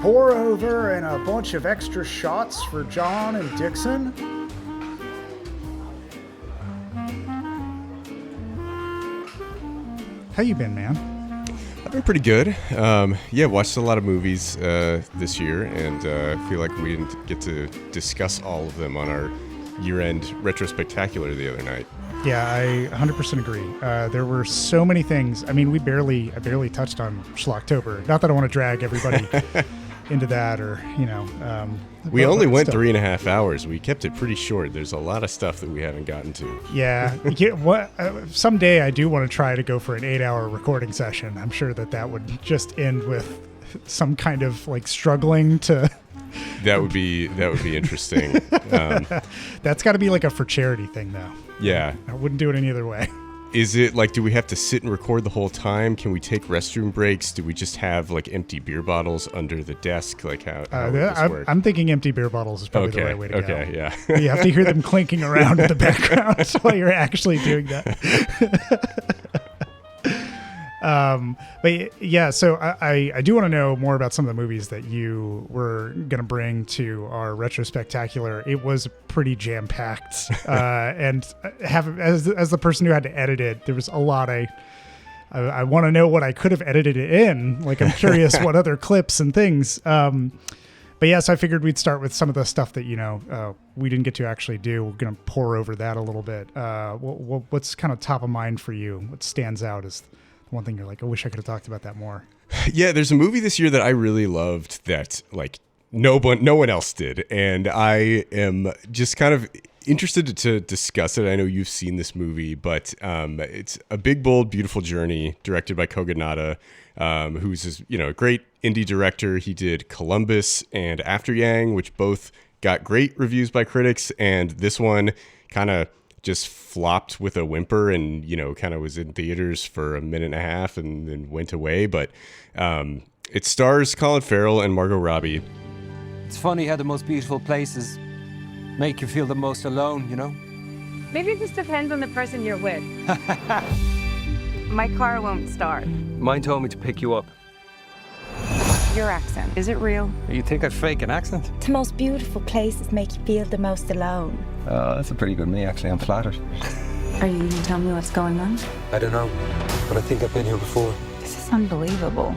pour over and a bunch of extra shots for John and Dixon. How you been, man? I've been pretty good. Watched a lot of movies this year, and feel like we didn't get to discuss all of them on our year-end Retrospectacular the other night. Yeah, I 100% agree. There were so many things. I mean, I barely touched on Schlocktober. Not that I want to drag everybody into that, or we only went 3.5 hours. We kept it pretty short. There's a lot of stuff that we haven't gotten to. Yeah. Someday I do want to try to go for an 8-hour recording session. I'm sure that would just end with some kind of like struggling to. That would be interesting. That's got to be like a for charity thing, though. Yeah. I wouldn't do it any other way. Is it like, do we have to sit and record the whole time? Can we take restroom breaks? Do we just have like empty beer bottles under the desk? Like how would this work? I'm thinking empty beer bottles is probably the right way to go. Okay, yeah. You have to hear them clinking around in the background while you're actually doing that. But yeah, so I do want to know more about some of the movies that you were going to bring to our Retrospectacular. It was pretty jam-packed. And as the person who had to edit it, there was a lot. I want to know what I could have edited it in. Like, I'm curious what other clips and things. But yeah, so I figured we'd start with some of the stuff that, we didn't get to actually do. We're going to pour over that a little bit. What's kind of top of mind for you? What stands out as one thing you're like, I wish I could have talked about that more? Yeah, there's a movie this year that I really loved that like no one else did, and I am just kind of interested to discuss it. I know you've seen this movie, but it's A Big Bold Beautiful Journey, directed by Kogonada, who's a great indie director. He did Columbus and After Yang, which both got great reviews by critics, and this one kind of just flopped with a whimper and, kind of was in theaters for a minute and a half and then went away. But it stars Colin Farrell and Margot Robbie. It's funny how the most beautiful places make you feel the most alone, Maybe it just depends on the person you're with. My car won't start. Mine told me to pick you up. Your accent, is it real? You think I fake an accent? The most beautiful places make you feel the most alone. That's a pretty good me, actually. I'm flattered. Are you going to tell me what's going on? I don't know, but I think I've been here before. This is unbelievable.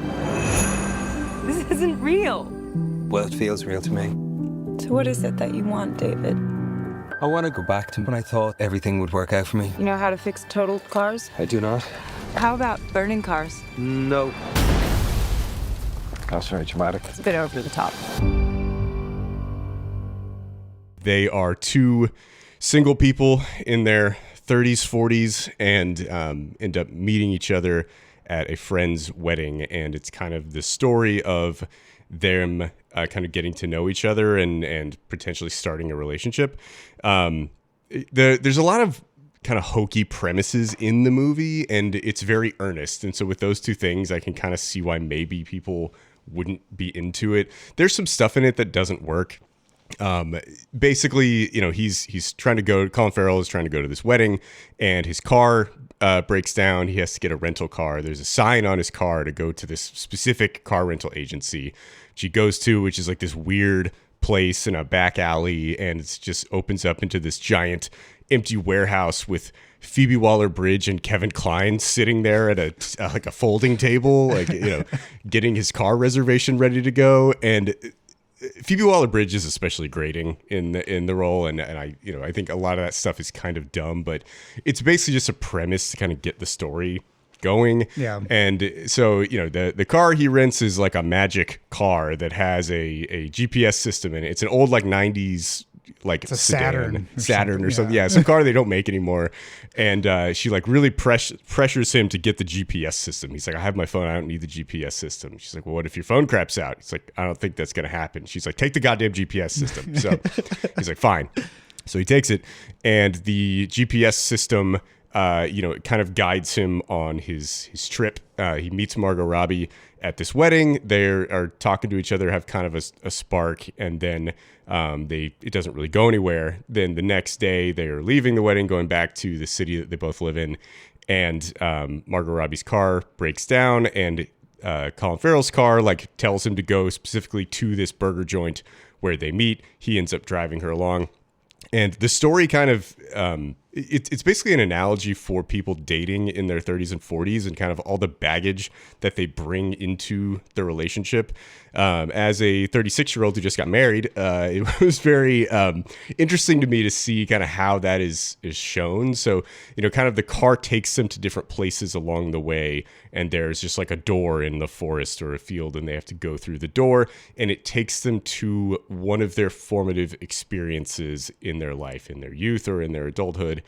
This isn't real. Well, it feels real to me. So what is it that you want, David? I want to go back to when I thought everything would work out for me. You know how to fix totaled cars? I do not. How about burning cars? No. That's very dramatic. It's a bit over the top. They are two single people in their 30s, 40s, and end up meeting each other at a friend's wedding. And it's kind of the story of them kind of getting to know each other and potentially starting a relationship. There's a lot of kind of hokey premises in the movie, and it's very earnest. And so with those two things, I can kind of see why maybe people wouldn't be into it. There's some stuff in it that doesn't work. Basically, he's trying to go, Colin Farrell is trying to go to this wedding, and his car breaks down. He has to get a rental car. There's a sign on his car to go to this specific car rental agency, which he goes to, which is like this weird place in a back alley, and it just opens up into this giant empty warehouse with Phoebe Waller-Bridge and Kevin Kline sitting there at a folding table, getting his car reservation ready to go. And Phoebe Waller-Bridge is especially grating in the role, and I think a lot of that stuff is kind of dumb, but it's basically just a premise to kind of get the story going. Yeah. And so, the car he rents is like a magic car that has a GPS system in it. It's an old 90s like it's a sedan, Saturn or something. Yeah, some car they don't make anymore. And she really pressures him to get the GPS system. He's like, I have my phone. I don't need the GPS system. She's like, well, what if your phone craps out? He's like, I don't think that's going to happen. She's like, take the goddamn GPS system. So he's like, fine. So he takes it, and the GPS system, it kind of guides him on his trip. He meets Margot Robbie at this wedding. They are talking to each other, have kind of a spark, and then it doesn't really go anywhere. Then the next day, they are leaving the wedding, going back to the city that they both live in, and Margot Robbie's car breaks down, and Colin Farrell's car, like tells him to go specifically to this burger joint where they meet. He ends up driving her along. And the story kind of, it's basically an analogy for people dating in their 30s and 40s and kind of all the baggage that they bring into the relationship. As a 36-year-old who just got married, it was very interesting to me to see kind of how that is shown. So, kind of the car takes them to different places along the way, and there's just like a door in the forest or a field, and they have to go through the door, and it takes them to one of their formative experiences in their life, in their youth or in their adulthood.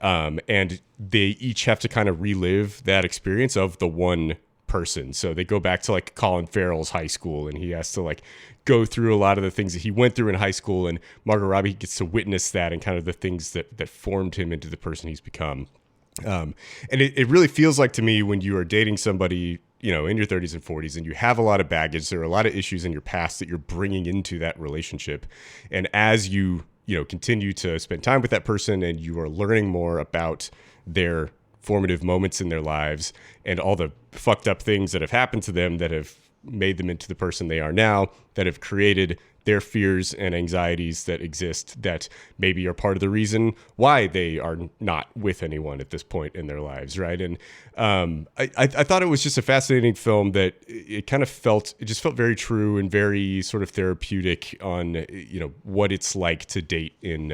And they each have to kind of relive that experience of the one person. So they go back to like Colin Farrell's high school, and he has to like go through a lot of the things that he went through in high school, and Margot Robbie gets to witness that and kind of the things that formed him into the person he's become. And it really feels like to me when you are dating somebody, in your 30s and 40s, and you have a lot of baggage, there are a lot of issues in your past that you're bringing into that relationship. And as you continue to spend time with that person and you are learning more about their formative moments in their lives and all the fucked up things that have happened to them that have made them into the person they are now, that have created their fears and anxieties that exist, that maybe are part of the reason why they are not with anyone at this point in their lives, right? And I thought it was just a fascinating film that it just felt very true and very sort of therapeutic on, what it's like to date in,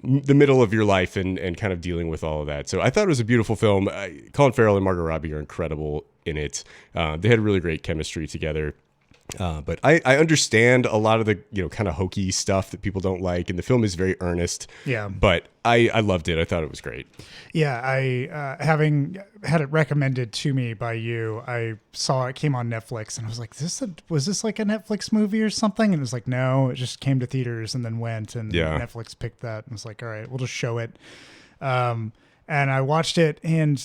the middle of your life and kind of dealing with all of that. So I thought it was a beautiful film. Colin Farrell and Margot Robbie are incredible in it. They had really great chemistry together. But I understand a lot of the, kind of hokey stuff that people don't like. And the film is very earnest. Yeah. But I loved it. I thought it was great. Yeah. I, having had it recommended to me by you, I saw it came on Netflix and I was like, was this like a Netflix movie or something? And it was like, no, it just came to theaters and then went, and Netflix picked that and was like, all right, we'll just show it. And I watched it, and,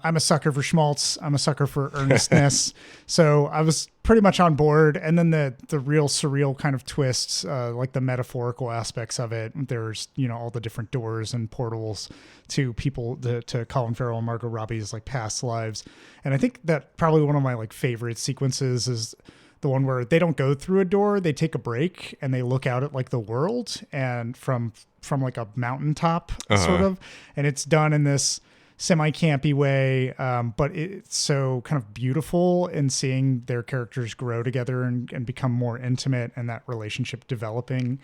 I'm a sucker for schmaltz. I'm a sucker for earnestness. So I was pretty much on board. And then the real surreal kind of twists, like the metaphorical aspects of it. There's, all the different doors and portals to people, to Colin Farrell and Margot Robbie's like past lives. And I think that probably one of my like favorite sequences is the one where they don't go through a door, they take a break and they look out at like the world and from like a mountaintop sort of, and it's done in this semi-campy way, but it's so kind of beautiful in seeing their characters grow together and become more intimate, and that relationship developing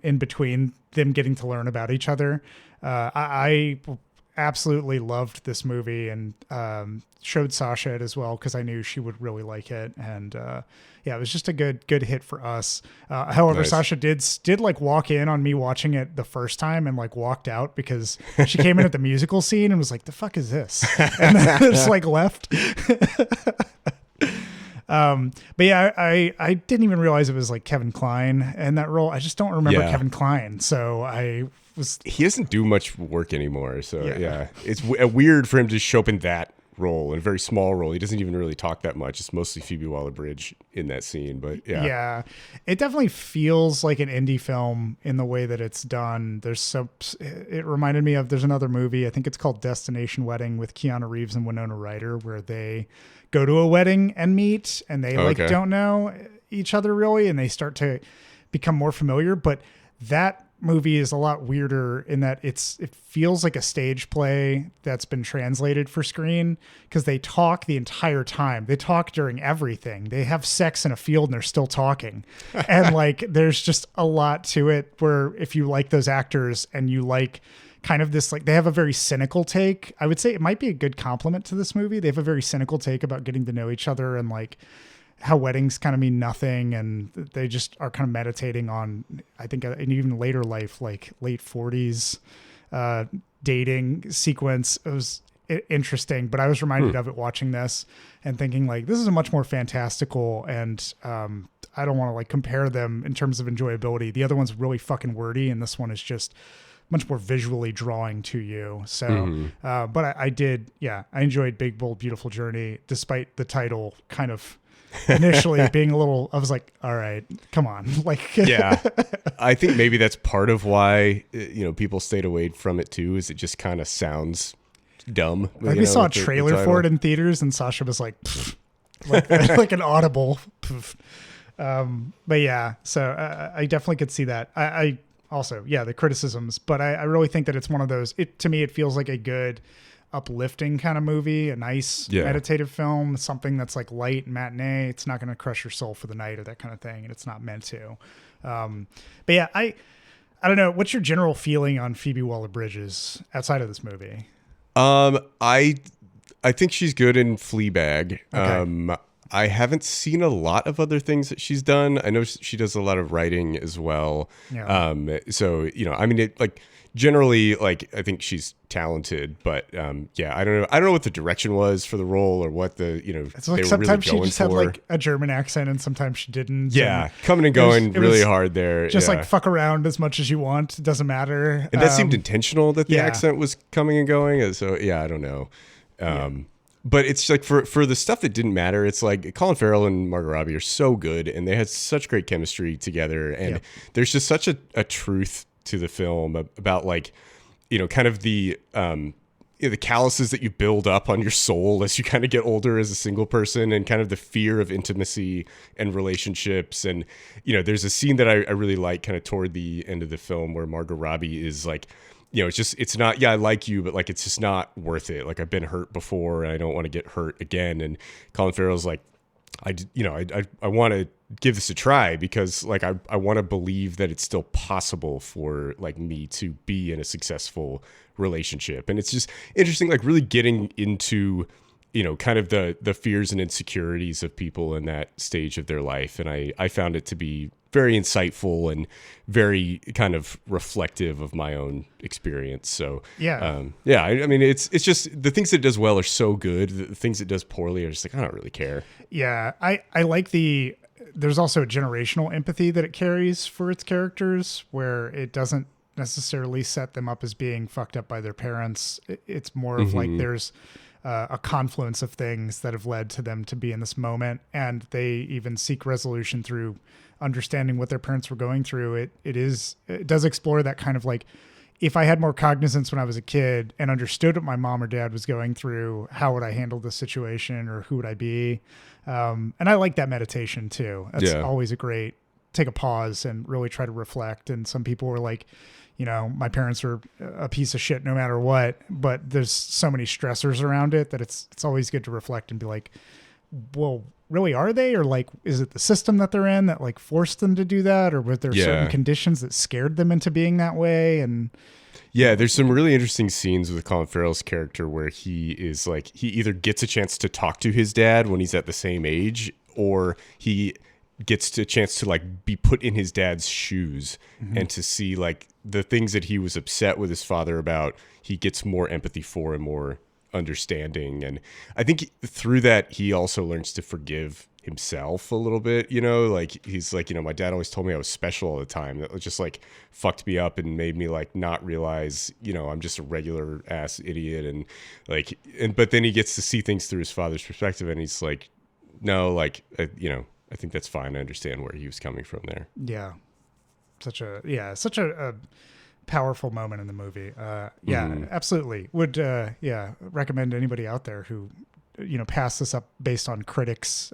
in between them getting to learn about each other. I absolutely loved this movie, and showed Sasha it as well because I knew she would really like it. And it was just a good hit for us. However, nice. Sasha did like walk in on me watching it the first time and like walked out because she came in at the musical scene and was like, "The fuck is this?" And then just like left. But yeah, I didn't even realize it was like Kevin Kline in that role. I just don't remember Kevin Kline, so he doesn't do much work anymore. So yeah. It's weird for him to show up in that role, in a very small role. He doesn't even really talk that much. It's mostly Phoebe Waller-Bridge in that scene, but yeah, it definitely feels like an indie film in the way that it's done. It reminded me of, there's another movie, I think it's called Destination Wedding, with Keanu Reeves and Winona Ryder, where they go to a wedding and meet, and they don't know each other really, and they start to become more familiar. But that movie is a lot weirder in that it feels like a stage play that's been translated for screen, because they talk the entire time. They talk during everything. They have sex in a field and they're still talking. And like, there's just a lot to it where if you like those actors and you like kind of this, like, they have a very cynical take. I would say it might be a good compliment to this movie. They have a very cynical take about getting to know each other and like how weddings kind of mean nothing, and they just are kind of meditating on, I think, an even later life, like late 40s dating sequence. It was interesting, but I was reminded of it watching this and thinking like, this is a much more fantastical, and I don't want to like compare them in terms of enjoyability. The other one's really fucking wordy, and this one is just much more visually drawing to you. So, but I enjoyed Big Bold Beautiful Journey, despite the title kind of initially being a little, I was like, all right, come on. Like, yeah, I think maybe that's part of why, people stayed away from it too, is it just kind of sounds dumb. Like we saw a trailer for it in theaters, and Sasha was like, like an audible. But yeah, so I definitely could see that. I also, yeah, the criticisms, but I really think that it's one of those. To me, it feels like a good, uplifting kind of movie, a nice meditative film, something that's like light and matinee. It's not going to crush your soul for the night or that kind of thing, and it's not meant to. But yeah, I don't know. What's your general feeling on Phoebe Waller-Bridges outside of this movie? I think she's good in Fleabag. Okay. I haven't seen a lot of other things that she's done. I know she does a lot of writing as well. Yeah. So, I mean, generally, like, I think she's talented, but yeah, I don't know. I don't know what the direction was for the role or what It's like they were sometimes really she just going had for. like a German accent and sometimes she didn't. Yeah, and coming and going it really was hard there. Just yeah. like fuck around as much as you want. It doesn't matter. And that seemed intentional that the yeah. accent was coming and going. So yeah, I don't know. But it's like for the stuff that didn't matter, it's like Colin Farrell and Margot Robbie are so good and they had such great chemistry together. And there's just such a truth to the film about like, kind of the calluses that you build up on your soul as you kind of get older as a single person and kind of the fear of intimacy and relationships. And, there's a scene that I really like kind of toward the end of the film where Margot Robbie is like, it's not, yeah, I like you, but like, it's just not worth it. Like I've been hurt before and I don't want to get hurt again. And Colin Farrell's like, I want to give this a try because like, I want to believe that it's still possible for like me to be in a successful relationship. And it's just interesting, like really getting into, kind of the fears and insecurities of people in that stage of their life. And I found it to be very insightful and very kind of reflective of my own experience. So I mean, it's just the things that it does well are so good. The things it does poorly are just like, I don't really care. Yeah. I like there's also a generational empathy that it carries for its characters where it doesn't necessarily set them up as being fucked up by their parents. It's more of like, there's a confluence of things that have led to them to be in this moment. And they even seek resolution through understanding what their parents were going through. It does explore that kind of like, if I had more cognizance when I was a kid and understood what my mom or dad was going through, how would I handle this situation or who would I be? And I like that meditation too. That's always take a pause and really try to reflect. And some people were like, my parents were a piece of shit no matter what, but there's so many stressors around it that it's always good to reflect and be like, well, really, are they? Or like, is it the system that they're in that like forced them to do that? Or were there certain conditions that scared them into being that way? And yeah, there's some really interesting scenes with Colin Farrell's character where he is like, he either gets a chance to talk to his dad when he's at the same age, or he gets a chance to like be put in his dad's shoes and to see like the things that he was upset with his father about, he gets more empathy for and more understanding. And I think through that, he also learns to forgive himself a little bit, like he's like, my dad always told me I was special all the time. That just like fucked me up and made me like not realize, I'm just a regular ass idiot. And like, but then he gets to see things through his father's perspective and he's like, no, like, I think that's fine. I understand where he was coming from there. Yeah. Such a powerful moment in the movie. Absolutely. Would, recommend anybody out there who, pass this up based on critics'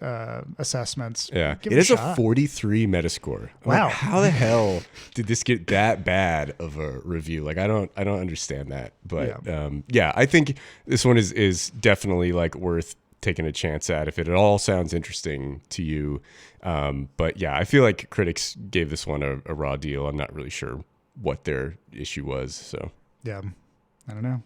assessments. Yeah. It is a 43 Metascore. Wow. Like, how the hell did this get that bad of a review? Like, I don't understand that, but I think this one is definitely like worth taking a chance at if it at all sounds interesting to you. But yeah, I feel like critics gave this one a raw deal. I'm not really sure what their issue was. So yeah, I don't know.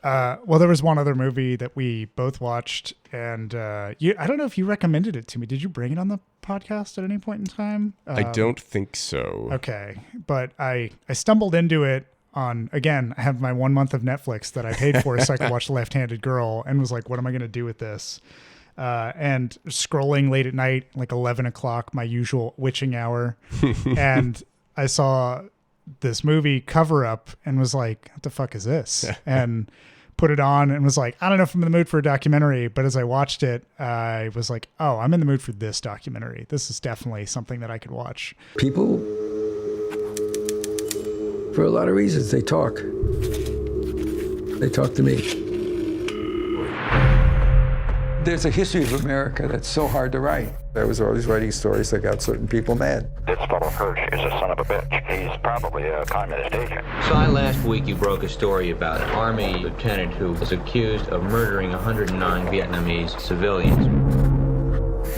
Well, there was one other movie that we both watched, and I don't know if you recommended it to me. Did you bring it on the podcast at any point in time? I don't think so. Okay, but I stumbled into it again, I have my 1 month of Netflix that I paid for so I could watch Left-Handed Girl, and was like, what am I going to do with this? And scrolling late at night, like 11 o'clock, my usual witching hour. And I saw this movie Cover Up and was like, what the fuck is this? And put it on and was like, I don't know if I'm in the mood for a documentary, but as I watched it, I was like, oh, I'm in the mood for this documentary. This is definitely something that I could watch. People, for a lot of reasons, they talk. They talk to me. There's a history of America that's so hard to write. I was always writing stories that got certain people mad. This fellow Hirsch is a son of a bitch. He's probably a communist agent. So last week you broke a story about an Army lieutenant who was accused of murdering 109 Vietnamese civilians.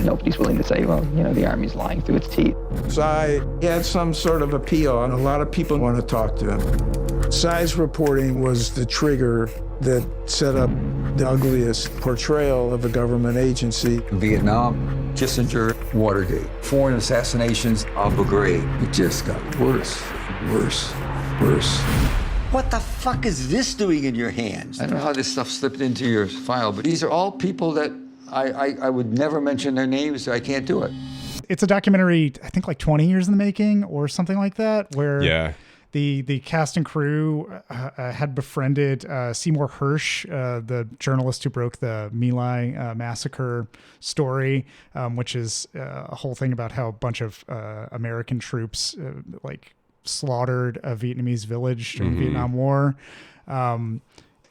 Nobody's willing to say, well, the Army's lying through its teeth. Tsai had some sort of appeal, and a lot of people want to talk to him. Tsai's reporting was the trigger that set up the ugliest portrayal of a government agency. Vietnam, Kissinger, Watergate, foreign assassinations, Abu Ghraib. It just got worse, worse, worse. What the fuck is this doing in your hands? I don't know how this stuff slipped into your file, but these are all people that I would never mention their names. I can't do it. It's a documentary, I think like 20 years in the making or something like that, where the cast and crew had befriended Seymour Hersh, the journalist who broke the My Lai massacre story, which is a whole thing about how a bunch of American troops slaughtered a Vietnamese village during the Vietnam War.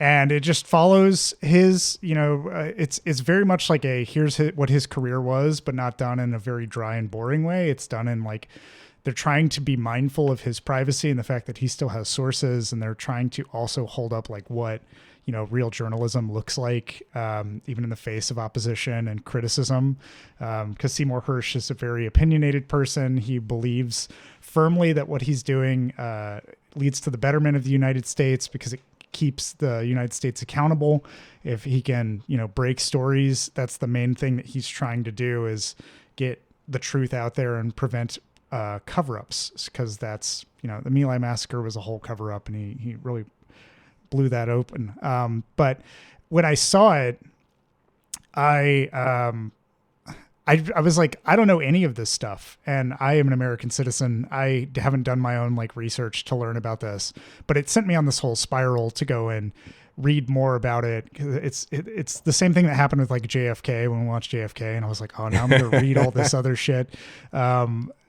And it just follows his, it's very much like here's what his career was, but not done in a very dry and boring way. It's done in they're trying to be mindful of his privacy and the fact that he still has sources, and they're trying to also hold up what, real journalism looks like, even in the face of opposition and criticism. Because Seymour Hersh is a very opinionated person. He believes firmly that what he's doing leads to the betterment of the United States because it keeps the United States accountable. If he can, break stories, that's the main thing that he's trying to do, is get the truth out there and prevent cover-ups, because that's, the My Lai massacre was a whole cover-up, and he really blew that open. But when I saw it, I was like, I don't know any of this stuff, and I am an American citizen. I haven't done my own research to learn about this, but it sent me on this whole spiral to go and read more about it. It's the same thing that happened with JFK when we watched JFK, and I was like, oh, now I'm going to read all this other shit.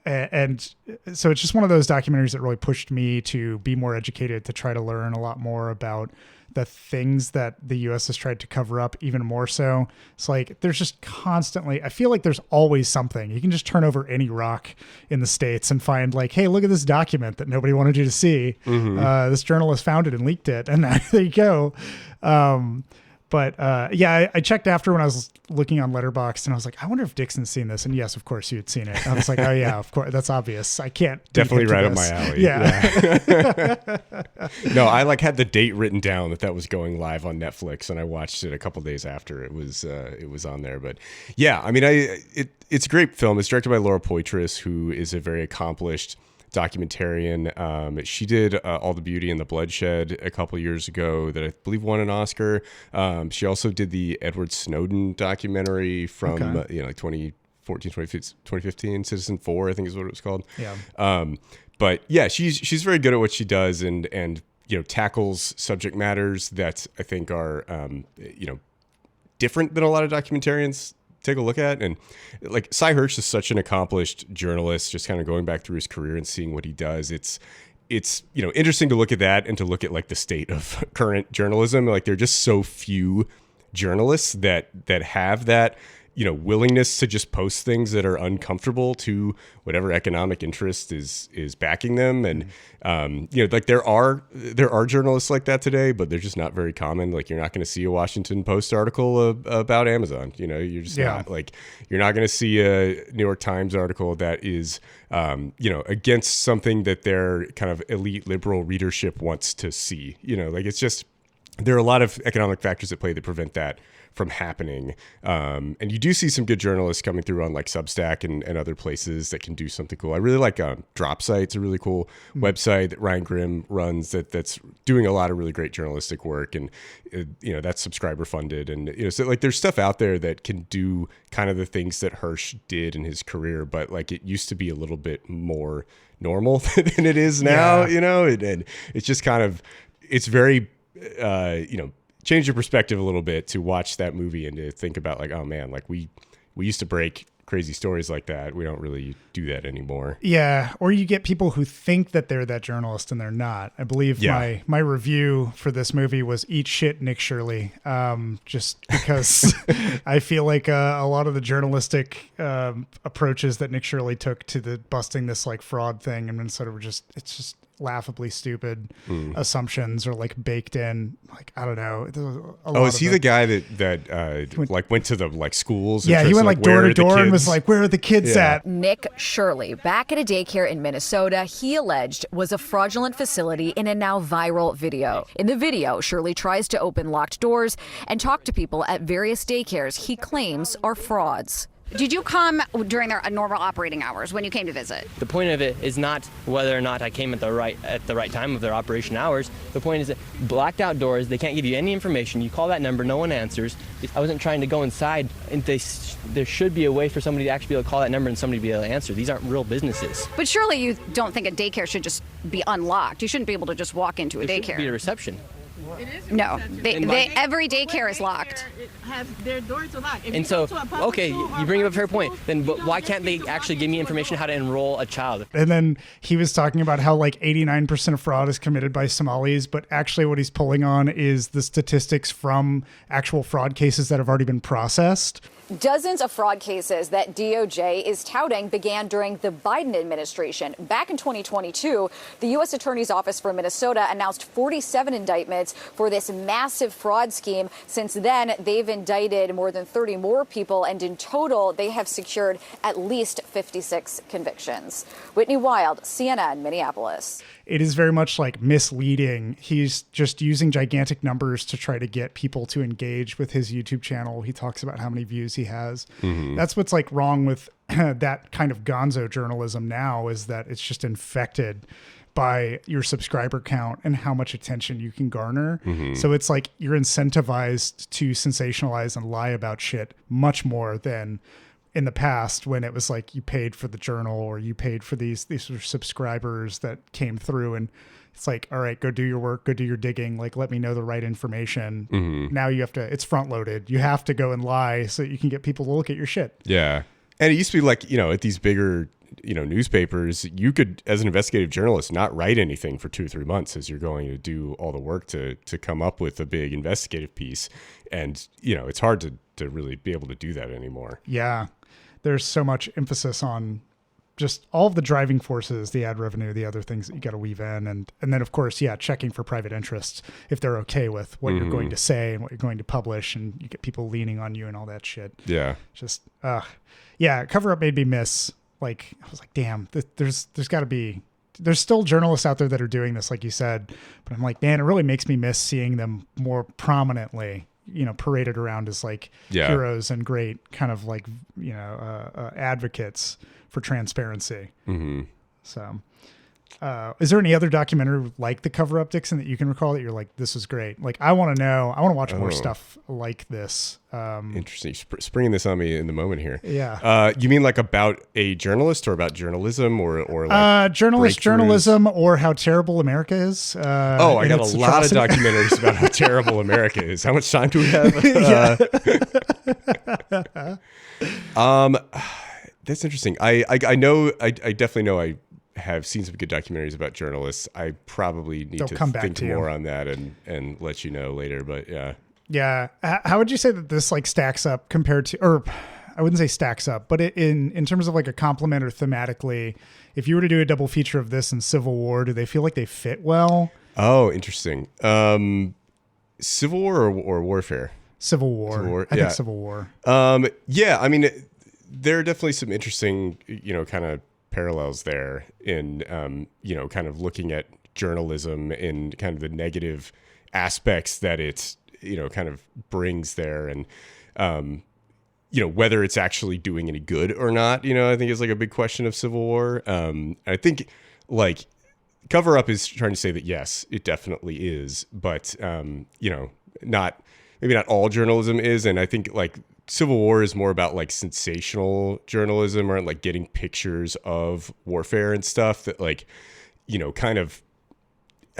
And so it's just one of those documentaries that really pushed me to be more educated, to try to learn a lot more about the things that the U.S. has tried to cover up even more so. It's there's just constantly, I feel like there's always something. You can just turn over any rock in the States and find hey, look at this document that nobody wanted you to see. This journalist found it and leaked it, and there you go. But I checked after when I was looking on Letterboxd, and I was like, I wonder if Dixon's seen this. And yes, of course you had seen it. I was like, oh yeah, of course, that's obvious. I can't. Definitely right up my alley. Yeah. No, I had the date written down that was going live on Netflix, and I watched it a couple days after it was on there. But yeah, I mean, it's a great film. It's directed by Laura Poitras, who is a very accomplished documentarian. She did All the Beauty and the Bloodshed a couple years ago that I believe won an Oscar. She also did the Edward Snowden documentary from 2014, 2015, Citizen 4, I think is what it was called. Yeah. But yeah, she's very good at what she does, and tackles subject matters that I think are different than a lot of documentarians take a look at. And Cy Hirsch is such an accomplished journalist, just kind of going back through his career and seeing what he does. It's interesting to look at that, and to look at the state of current journalism. There are just so few journalists that have that willingness to just post things that are uncomfortable to whatever economic interest is backing them. And there are journalists like that today, but they're just not very common. You're not going to see a Washington Post article about Amazon. You're just not you're not going to see a New York Times article that is against something that their kind of elite liberal readership wants to see. It's just, there are a lot of economic factors at play that prevent that from happening. And you do see some good journalists coming through on Substack and other places that can do something cool. I really like Drop Site. It's a really cool website that Ryan Grimm runs that's doing a lot of really great journalistic work, and that's subscriber funded. And so there's stuff out there that can do kind of the things that Hirsch did in his career, but it used to be a little bit more normal than it is now. And it's just kind of, it's very change your perspective a little bit to watch that movie and to think about oh man, we used to break crazy stories like that. We don't really do that anymore. Yeah, or you get people who think that they're that journalist and they're not. I believe my review for this movie was "Eat Shit, Nick Shirley," just because I feel like a lot of the journalistic approaches that Nick Shirley took to the busting this like fraud thing in Minnesota were it's just laughably stupid assumptions or like baked in, like I don't know. Is he the guy that like went to the like schools? Yeah, he went like door to door and was like, "Where are the kids at?" Nick Shirley, back at a daycare in Minnesota, he alleged was a fraudulent facility in a now viral video. In the video, Shirley tries to open locked doors and talk to people at various daycares he claims are frauds. Did you come during their normal operating hours when you came to visit? The point of it is not whether or not I came at the right time of their operation hours. The point is that blacked out doors, they can't give you any information. You call that number, no one answers. I wasn't trying to go inside, and there should be a way for somebody to actually be able to call that number and somebody to be able to answer. These aren't real businesses. But surely you don't think a daycare should just be unlocked. You shouldn't be able to just walk into a There daycare. should be a reception. No, every daycare is locked. Their doors are locked. And so, okay, you bring up a fair point. Then why can't they actually give me information how to enroll a child? And then he was talking about how like 89% of fraud is committed by Somalis, but actually what he's pulling on is the statistics from actual fraud cases that have already been processed. Dozens of fraud cases that DOJ is touting began during the Biden administration. Back in 2022, the U.S. Attorney's Office for Minnesota announced 47 indictments for this massive fraud scheme. Since then, they've indicted more than 30 more people, and in total, they have secured at least 56 convictions. Whitney Wild, CNN, Minneapolis. It is very much like misleading. He's just using gigantic numbers to try to get people to engage with his YouTube channel. He talks about how many views he has. Mm-hmm. That's what's like wrong with that kind of gonzo journalism now, is that it's just infected by your subscriber count and how much attention you can garner. Mm-hmm. So it's like you're incentivized to sensationalize and lie about shit much more than in the past, when it was like you paid for the journal or you paid for these were subscribers that came through, and it's like, all right, go do your work, go do your digging, like let me know the right information. Mm-hmm. Now you have to, it's front loaded. You have to go and lie so you can get people to look at your shit. Yeah. And it used to be like, at these bigger, newspapers, you could, as an investigative journalist, not write anything for 2 or 3 months as you're going to do all the work to come up with a big investigative piece. And, it's hard to really be able to do that anymore. Yeah. There's so much emphasis on just all of the driving forces, the ad revenue, the other things that you got to weave in. And then, of course, checking for private interests, if they're okay with what you're going to say and what you're going to publish, and you get people leaning on you and all that shit. Yeah. Just, Cover Up made me miss, like, I was like, damn, there's got to be, there's still journalists out there that are doing this, like you said, but I'm like, man, it really makes me miss seeing them more prominently, paraded around as like heroes and great kind of like, advocates for transparency. Mm-hmm. So, is there any other documentary like The Cover Up, Dixon, that you can recall that you're like, this is great? Like, I want to watch more stuff like this. Interesting. Springing this on me in the moment here. Yeah. You mean like about a journalist or about journalism or like journalism or how terrible America is? I got a lot of documentaries about how terrible America is. How much time do we have? That's interesting. I know, I definitely know I have seen some good documentaries about journalists. I probably need to think more on that and let you know later, but yeah. Yeah. How would you say that this like stacks up compared to, or I wouldn't say stacks up, but in terms of like a complement or thematically, if you were to do a double feature of this and Civil War, do they feel like they fit well? Oh, interesting. Civil War or Warfare? Civil War. I think Civil War. Yeah. I mean, there are definitely some interesting, kind of parallels there in, kind of looking at journalism and kind of the negative aspects that it's, kind of brings there, and, whether it's actually doing any good or not, I think is like a big question of Civil War. I think like Cover Up is trying to say that, yes, it definitely is, but, maybe not all journalism is. And I think like Civil War is more about like sensational journalism, or like getting pictures of warfare and stuff that like, kind of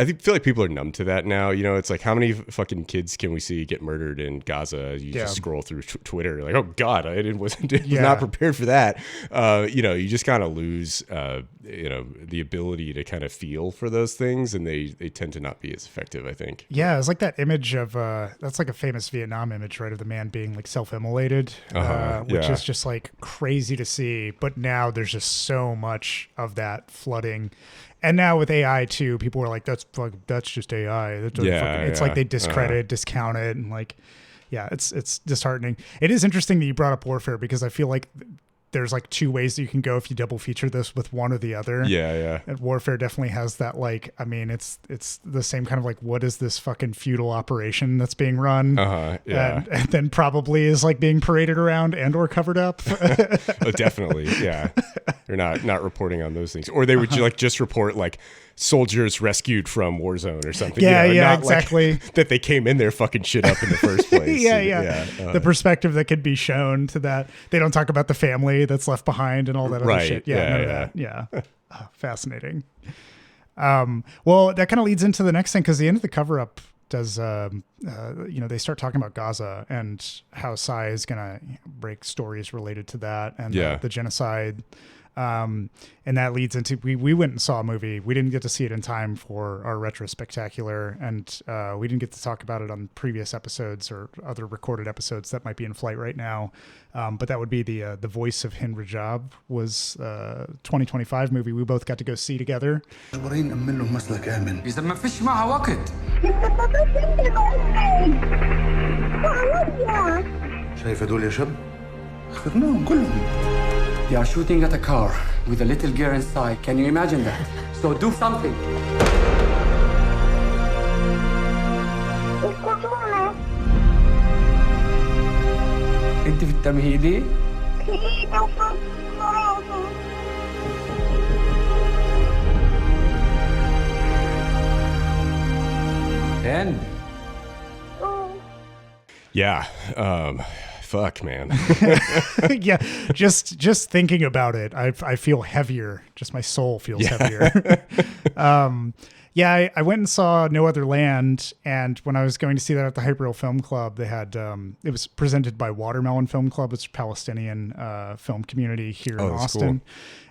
feel like people are numb to that now. You know, it's like, how many fucking kids can we see get murdered in Gaza? You just scroll through Twitter, like, oh God, I was not prepared for that. You know, you just kind of lose, you know, the ability to kind of feel for those things, and they tend to not be as effective, I think. Yeah, it's like that image of that's like a famous Vietnam image, right, of the man being like self-immolated, which is just like crazy to see. But now there's just so much of that flooding. And now with AI too, people are like, that's just AI. It's like they discredit, discount it, and like, yeah, it's disheartening. It is interesting that you brought up Warfare, because I feel like there's like two ways that you can go if you double feature this with one or the other. Yeah. And Warfare definitely has that, like, I mean, it's the same kind of like, what is this fucking feudal operation that's being run? Yeah. And then probably is like being paraded around and or covered up. Oh, definitely. Yeah. They're not reporting on those things. Or they would just report like soldiers rescued from war zone or something. Yeah, you know, not exactly. Like that they came in there fucking shit up in the first place. Yeah. The perspective that could be shown to that. They don't talk about the family that's left behind and all that other shit. Yeah. Oh, fascinating. Well, that kind of leads into the next thing, because the end of the cover up does, they start talking about Gaza and how Psy is going to break stories related to that and the genocide. And that leads into, we went and saw a movie. We didn't get to see it in time for our Retrospectacular, and we didn't get to talk about it on previous episodes or other recorded episodes that might be in flight right now. But that would be the Voice of Hind Rajab was 2025 movie we both got to go see together. They are shooting at a car with a little girl inside. Can you imagine that? So do something. انت في التمهيدي؟ And yeah. Fuck, man. Yeah, just thinking about it, I feel heavier. Just my soul feels heavier. I went and saw No Other Land, and when I was going to see that at the Hyperreal Film Club, they had it was presented by Watermelon Film Club. It's a Palestinian film community here in Austin. Cool.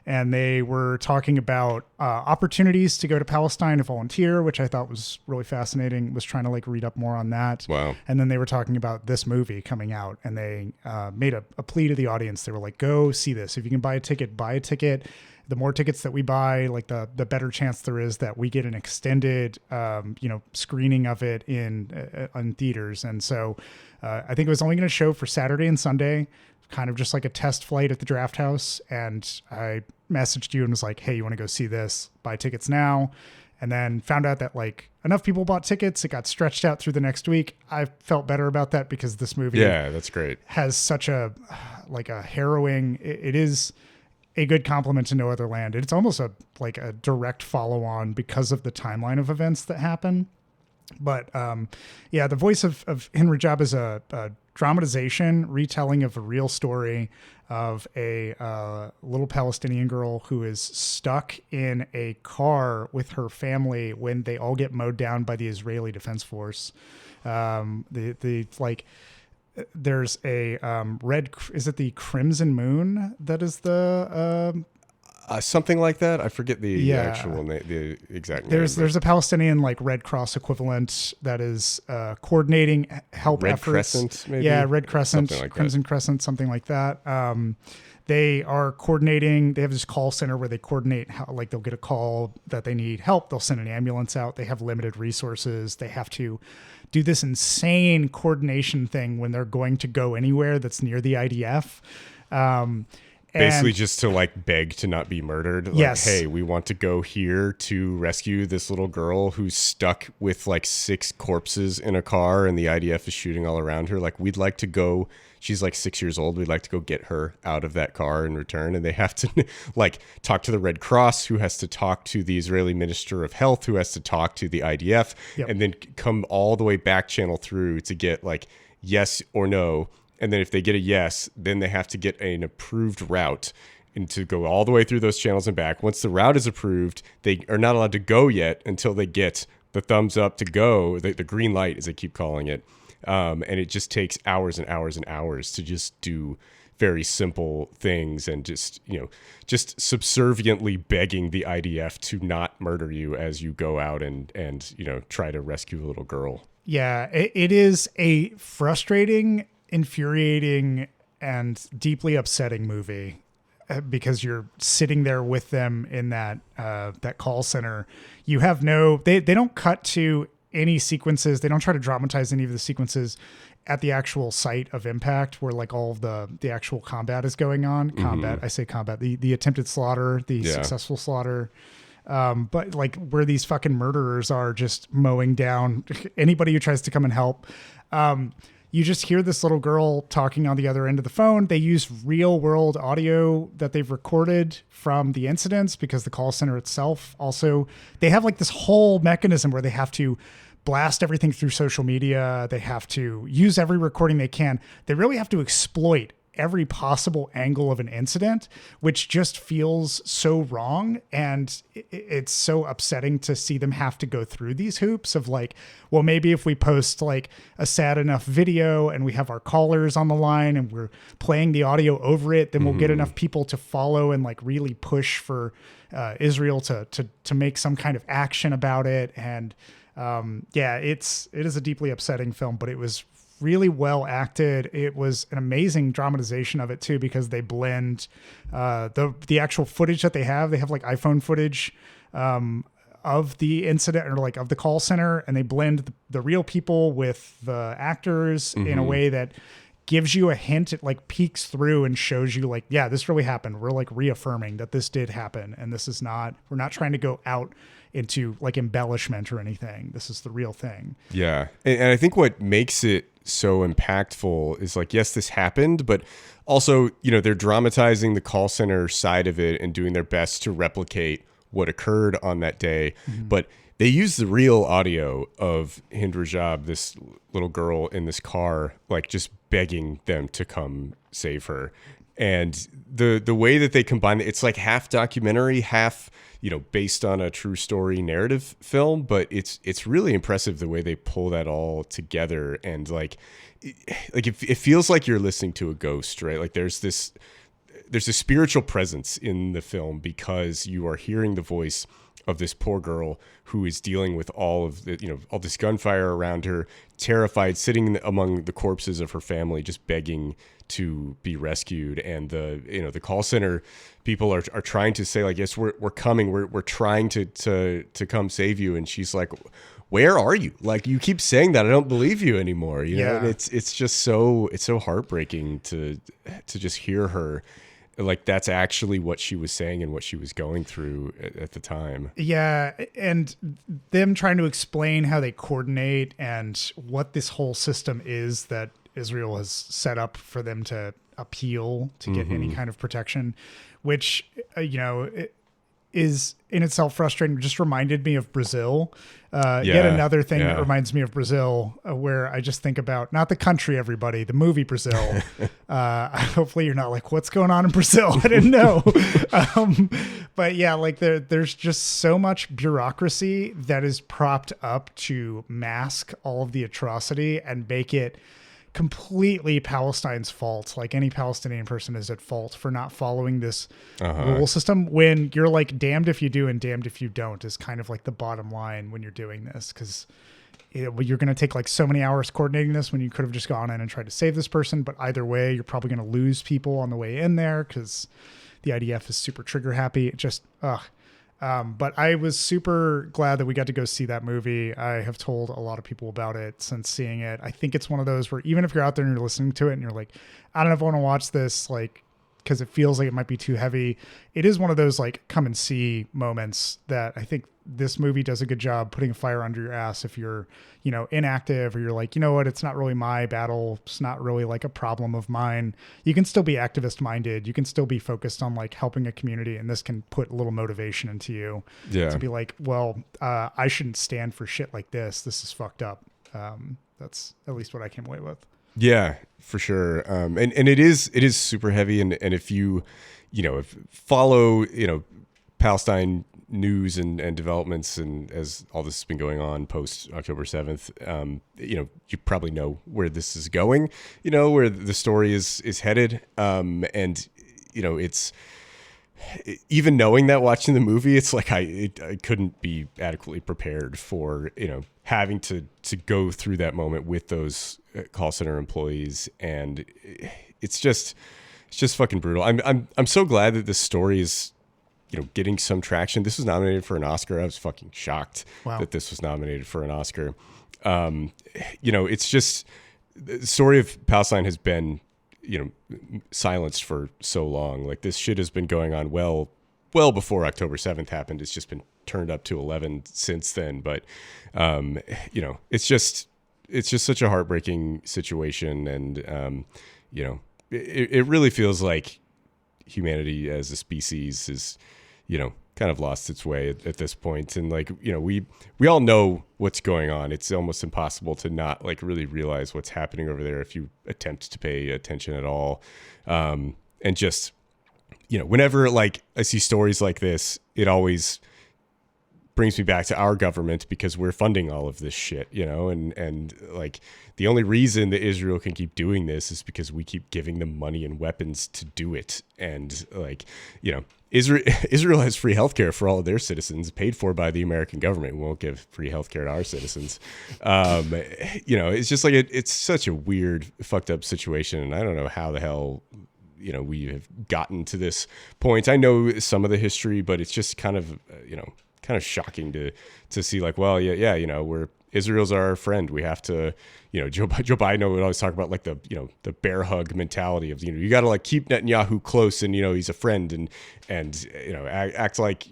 And they were talking about opportunities to go to Palestine to volunteer, which I thought was really fascinating. Was trying to like read up more on that. Wow. And then they were talking about this movie coming out, and they made a plea to the audience. They were like, go see this. If you can buy a ticket, buy a ticket. The more tickets that we buy, like the better chance there is that we get an extended, screening of it in theaters. And so I think it was only going to show for Saturday and Sunday, kind of just like a test flight at the Draft House. And I messaged you and was like, hey, you want to go see this? Buy tickets now. And then found out that like enough people bought tickets. It got stretched out through the next week. I felt better about that because this movie, that's great, has such a harrowing. It is a good compliment to No Other Land. It's almost a direct follow on because of the timeline of events that happen. But the Voice of Hind Rajab is a dramatization, retelling of a real story of a little Palestinian girl who is stuck in a car with her family when they all get mowed down by the Israeli Defense Force. There's a is it the Crimson Moon that is the something like that? I forget the actual name, the exact name. There's a Palestinian like Red Cross equivalent that is coordinating help Red efforts. Crescent, maybe? Yeah, Red Crescent, like Crimson Crescent, something like that. They are coordinating. They have this call center where they coordinate how, like, they'll get a call that they need help. They'll send an ambulance out. They have limited resources. They have to do this insane coordination thing when they're going to go anywhere that's near the IDF. Basically just to like beg to not be murdered. Like, yes. Hey, we want to go here to rescue this little girl who's stuck with like 6 corpses in a car and the IDF is shooting all around her. Like, we'd like to go. She's like 6 years old. We'd like to go get her out of that car and return. And they have to like talk to the Red Cross, who has to talk to the Israeli Minister of Health, who has to talk to the IDF, and then come all the way back channel through to get like yes or no. And then if they get a yes, then they have to get an approved route. and to go all the way through those channels and back. Once the route is approved, they are not allowed to go yet until they get the thumbs up to go, the green light, as they keep calling it. And it just takes hours and hours and hours to just do very simple things and just subserviently begging the IDF to not murder you as you go out and try to rescue a little girl. Yeah, it is a frustrating, infuriating, and deeply upsetting movie because you're sitting there with them in that call center. You have they don't cut to any sequences. They don't try to dramatize any of the sequences at the actual site of impact where like all of the actual combat is going on. I say combat, the attempted slaughter, the successful slaughter. But like where these fucking murderers are just mowing down anybody who tries to come and help. You just hear this little girl talking on the other end of the phone. They use real world audio that they've recorded from the incidents because the call center itself also, they have like this whole mechanism where they have to blast everything through social media. They have to use every recording they can. They really have to exploit every possible angle of an incident, which just feels so wrong. And it's so upsetting to see them have to go through these hoops of like, well, maybe if we post like a sad enough video and we have our callers on the line and we're playing the audio over it, then we'll get enough people to follow and like really push for Israel to make some kind of action about it. And it is a deeply upsetting film, but it was really well acted. It was an amazing dramatization of it too, because they blend the actual footage that they have. They have like iPhone footage of the incident or like of the call center, and they blend the real people with the actors in a way that gives you a hint. It like peeks through and shows you like, yeah, this really happened. We're like reaffirming that this did happen, and we're not trying to go out into like embellishment or anything. This is the real thing. Yeah. And I think what makes it so impactful is like, yes, this happened, but also, they're dramatizing the call center side of it and doing their best to replicate what occurred on that day. But they use the real audio of Hind Rajab, this little girl in this car, like just begging them to come save her. And the way that they combine it, it's like half documentary, half based on a true story narrative film, but it's really impressive the way they pull that all together. And it feels like you're listening to a ghost, right? Like there's a spiritual presence in the film because you are hearing the voice of this poor girl who is dealing with all of all this gunfire around her, terrified, sitting among the corpses of her family, just begging to be rescued. And the call center people are trying to say like, yes, we're coming. We're trying to come save you. And she's like, where are you? Like, you keep saying that, I don't believe you anymore. Know, and it's just so heartbreaking to just hear her. Like that's actually what she was saying and what she was going through at the time. Yeah. And them trying to explain how they coordinate and what this whole system is that Israel has set up for them to appeal to get any kind of protection, which, is in itself frustrating. It just reminded me of Brazil. Yet another thing that reminds me of Brazil, where I just think about not the country, everybody, the movie Brazil. Hopefully you're not like, what's going on in Brazil? I didn't know. But yeah, like there's just so much bureaucracy that is propped up to mask all of the atrocity and make it completely Palestine's fault. Like any Palestinian person is at fault for not following this rule system, when you're like damned if you do and damned if you don't is kind of like the bottom line when you're doing this, because you're going to take like so many hours coordinating this when you could have just gone in and tried to save this person. But either way, you're probably going to lose people on the way in there because the IDF is super trigger happy. It just but I was super glad that we got to go see that movie. I have told a lot of people about it since seeing it. I think it's one of those where even if you're out there and you're listening to it and you're like, I don't know if I want to watch this, like, because it feels like it might be too heavy. It is one of those like come and see moments that I think this movie does a good job putting a fire under your ass if you're, inactive, or you're like, you know what, it's not really my battle. It's not really like a problem of mine. You can still be activist minded. You can still be focused on like helping a community. And this can put a little motivation into you to be like, well, I shouldn't stand for shit like this. This is fucked up. That's at least what I came away with. Yeah, for sure. And it is super heavy. And if you follow, Palestine news and developments, and as all this has been going on post October 7th, you probably know where this is going, where the story is headed. And it's, even knowing that, watching the movie, it's like I couldn't be adequately prepared for, having to go through that moment with those call center employees. And it's just fucking brutal. I'm so glad that this story is, getting some traction. This was nominated for an Oscar. I was fucking shocked that this was nominated for an Oscar. It's just, the story of Palestine has been, silenced for so long. Like, this shit has been going on well before October 7th happened. It's just been turned up to 11 since then. But, it's just such a heartbreaking situation. And, it really feels like humanity as a species is, kind of lost its way at this point. And like, we all know what's going on. It's almost impossible to not like really realize what's happening over there if you attempt to pay attention at all. And just, whenever like I see stories like this, it always brings me back to our government, because we're funding all of this shit, and like the only reason that Israel can keep doing this is because we keep giving them money and weapons to do it. And like, Israel has free healthcare for all of their citizens, paid for by the American government. We won't give free healthcare to our citizens. It's just like, it's such a weird, fucked up situation. And I don't know how the hell, we have gotten to this point. I know some of the history, but it's just kind of, kind of shocking to see like, well, we're Israel's our friend. We have to, Joe Biden would always talk about like the the bear hug mentality of, you got to like keep Netanyahu close, and, he's a friend, and act like,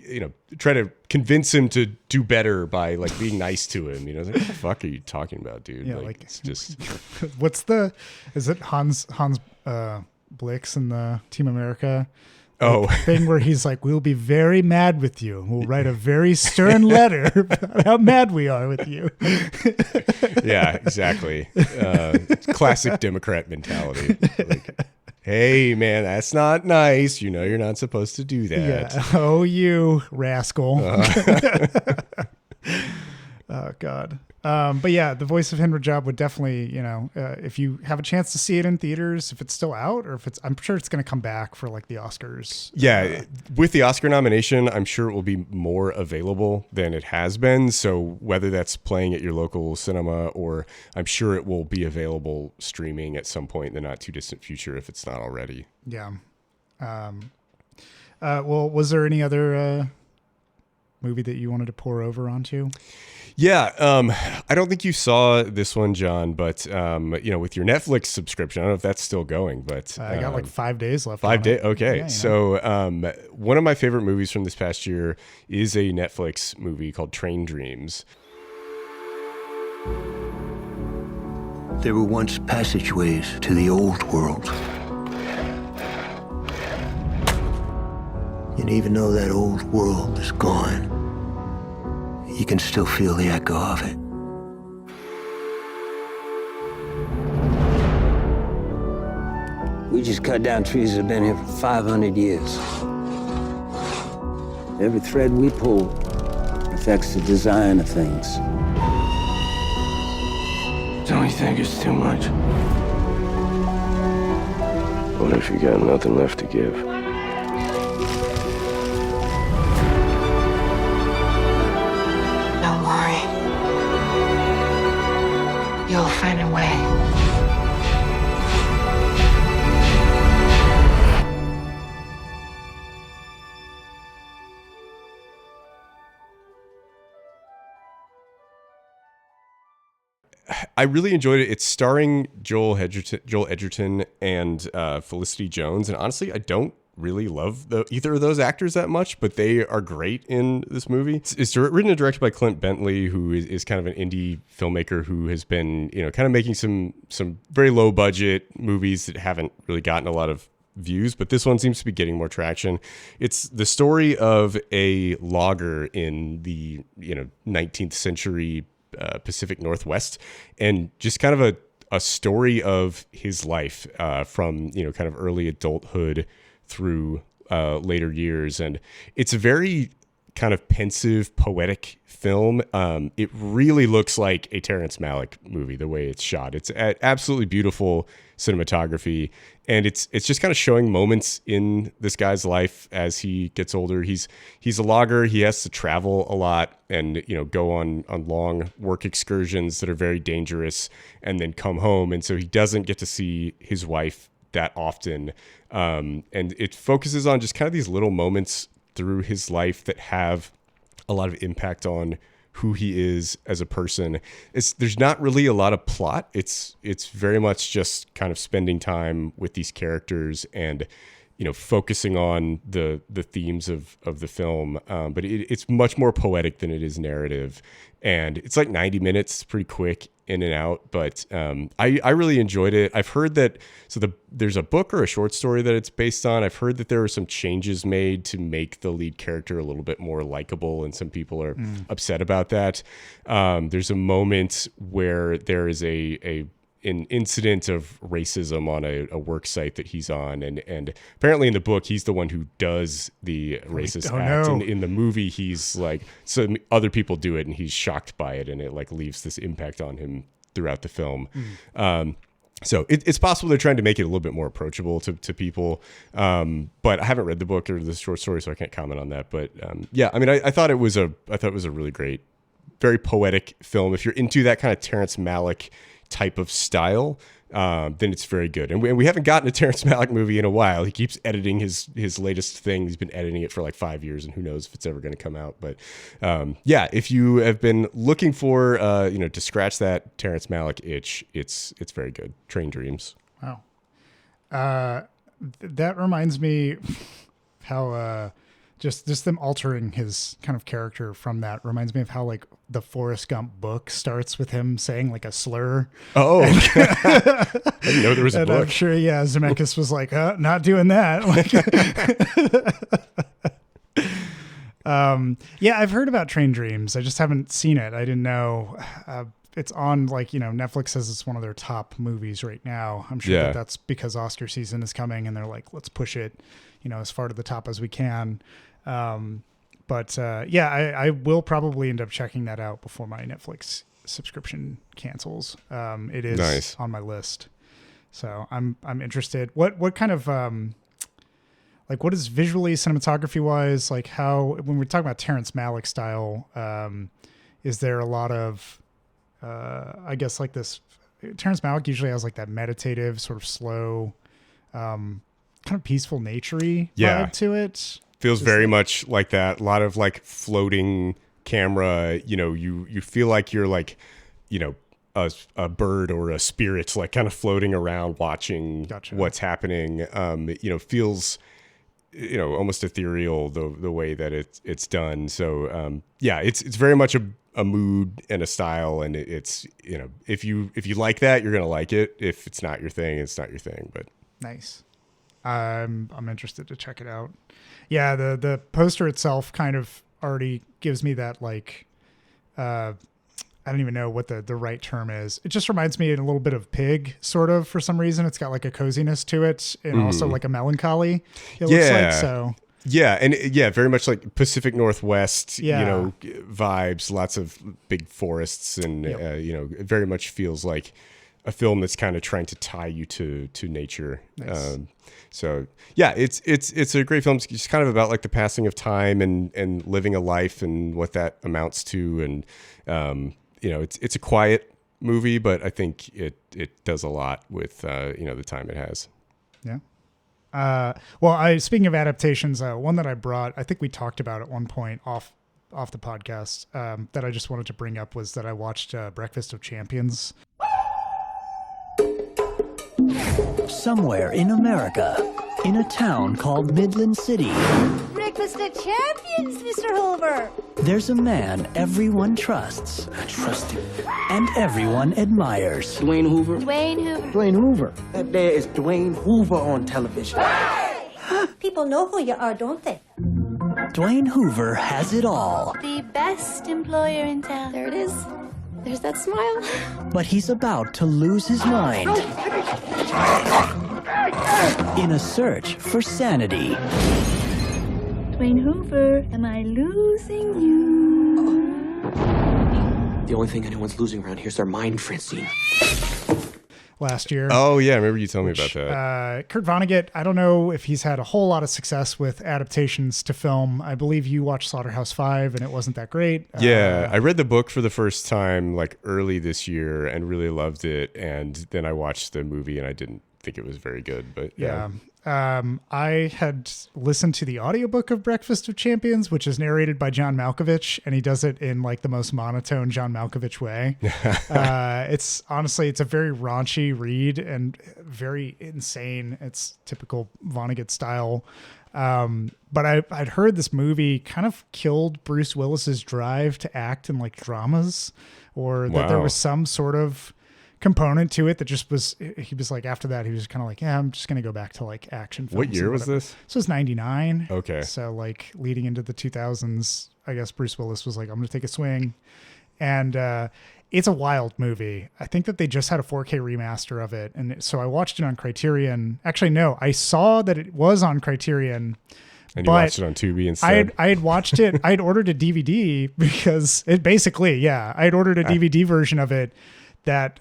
try to convince him to do better by like being nice to him. It's like, what the fuck are you talking about, dude? Yeah, like it's just, is it Hans Blix in the Team America thing where he's like, we'll be very mad with you. We'll write a very stern letter about how mad we are with you. Yeah, exactly. Classic Democrat mentality. Like, hey, man, that's not nice. You're not supposed to do that. Yeah. Oh, you rascal. Oh, God. But yeah, the voice of Henry Job would definitely, if you have a chance to see it in theaters, if it's still out, or if I'm sure it's going to come back for like the Oscars. Yeah. With the Oscar nomination, I'm sure it will be more available than it has been. So whether that's playing at your local cinema, or I'm sure it will be available streaming at some point in the not too distant future, if it's not already. Yeah. Well, was there any other movie that you wanted to pour over onto? Yeah, I don't think you saw this one, John, but with your Netflix subscription, I don't know if that's still going, but I got like 5 days left. 5 days, okay. Yeah, so one of my favorite movies from this past year is a Netflix movie called Train Dreams. There were once passageways to the old world. And even though that old world is gone, you can still feel the echo of it. We just cut down trees that have been here for 500 years. Every thread we pull affects the design of things. Don't you think it's too much? What if you got nothing left to give? Don't worry. You'll find a way. I really enjoyed it. It's starring Joel Edgerton and Felicity Jones. And honestly, I don't really love either of those actors that much, but they are great in this movie. It's written and directed by Clint Bentley, who is kind of an indie filmmaker who has been, kind of making some very low budget movies that haven't really gotten a lot of views, but this one seems to be getting more traction. It's the story of a logger in the 19th century Pacific Northwest, and just kind of a story of his life from kind of early adulthood through later years. And it's a very kind of pensive, poetic film. It really looks like a Terrence Malick movie, the way it's shot. It's absolutely beautiful cinematography, and it's just kind of showing moments in this guy's life as he gets older. He's a logger. He has to travel a lot and, you know, go on long work excursions that are very dangerous and then come home. And so he doesn't get to see his wife that often. And it focuses on just kind of these little moments through his life that have a lot of impact on who he is as a person. There's not really a lot of plot. It's very much just kind of spending time with these characters and, you know, focusing on the themes of the film. But it's much more poetic than it is narrative. And it's like 90 minutes, pretty quick in and out. But I really enjoyed it. I've heard that, there's a book or a short story that it's based on. I've heard that there were some changes made to make the lead character a little bit more likable, and some people are upset about that. There's a moment where there is an incident of racism on a work site that he's on, and apparently in the book he's the one who does the racist act. And in the movie he's like, so other people do it and he's shocked by it, and it like leaves this impact on him throughout the film. So it's possible they're trying to make it a little bit more approachable to people, but I haven't read the book or the short story, so I can't comment on that. But yeah, I mean, I thought it was a really great, very poetic film. If you're into that kind of Terrence Malick type of style, then it's very good. And we haven't gotten a Terrence Malick movie in a while. He keeps editing his latest thing. He's been editing it for like 5 years, and who knows if it's ever going to come out. But yeah, if you have been looking for to scratch that Terrence Malick itch, it's very good. Train Dreams. Wow. That reminds me how just them altering his kind of character from that reminds me of how like the Forrest Gump book starts with him saying like a slur. Oh, I didn't know there was a book. I'm sure, yeah, Zemeckis was like, not doing that. Yeah, I've heard about Train Dreams. I just haven't seen it. I didn't know. It's on like, Netflix says it's one of their top movies right now. I'm sure that's because Oscar season is coming and they're like, let's push it, as far to the top as we can. But I will probably end up checking that out before my Netflix subscription cancels. It is nice on my list, so I'm interested. What kind of what is visually, cinematography wise, like how, when we're talking about Terrence Malick style, is there a lot of I guess like this? Terrence Malick usually has like that meditative, sort of slow, kind of peaceful, naturey vibe to it. Feels very much like that. A lot of like floating camera. You feel like you're like, a bird or a spirit, like kind of floating around, watching what's happening. Feels, almost ethereal the way that it's done. So it's very much a mood and a style, and it's if you like that, you're gonna like it. If it's not your thing, it's not your thing. But nice. I'm interested to check it out. Yeah, the poster itself kind of already gives me that like I don't even know what the right term is. It just reminds me a little bit of Pig, sort of, for some reason. It's got like a coziness to it, and also like a melancholy, it looks like. So yeah, and very much like Pacific Northwest, vibes, lots of big forests, and it very much feels like a film that's kind of trying to tie you to nature. Nice. So yeah, it's a great film. It's kind of about like the passing of time and living a life and what that amounts to. And, it's a quiet movie, but I think it does a lot with, the time it has. Yeah. Speaking of adaptations, one that I brought, I think we talked about at one point off the podcast, that I just wanted to bring up was that I watched Breakfast of Champions. Somewhere in America, in a town called Midland City, Breakfast of Champions, Mr. Hoover. There's a man everyone trusts. I trust him. And everyone admires. Dwayne Hoover. Dwayne Hoover. Dwayne Hoover. That there is Dwayne Hoover on television. People know who you are, don't they? Dwayne Hoover has it all. The best employer in town. There it is. There's that smile. But he's about to lose his mind in a search for sanity. Dwayne Hoover, am I losing you? The only thing anyone's losing around here is their mind, Francine. Last year. Oh yeah, I remember you telling me about that. Kurt Vonnegut, I don't know if he's had a whole lot of success with adaptations to film. I believe you watched Slaughterhouse-5 and it wasn't that great. Yeah, I read the book for the first time like early this year and really loved it. And then I watched the movie and I didn't think it was very good. But yeah. I had listened to the audiobook of Breakfast of Champions, which is narrated by John Malkovich, and he does it in like the most monotone John Malkovich way. It's a very raunchy read and very insane. It's typical Vonnegut style. But I'd heard this movie kind of killed Bruce Willis's drive to act in like dramas, or that there was some sort of component to it that just was, he was like, after that, he was kind of like, yeah, I'm just going to go back to like action films. What year was this? So it's 99. Okay. So like leading into the 2000s, I guess Bruce Willis was like, I'm going to take a swing. And it's a wild movie. I think that they just had a 4K remaster of it. And so I watched it on Criterion. Actually, no, I saw that it was on Criterion. And you watched it on Tubi instead? I had watched it. I had ordered a DVD because it basically, I had ordered a DVD version of it that,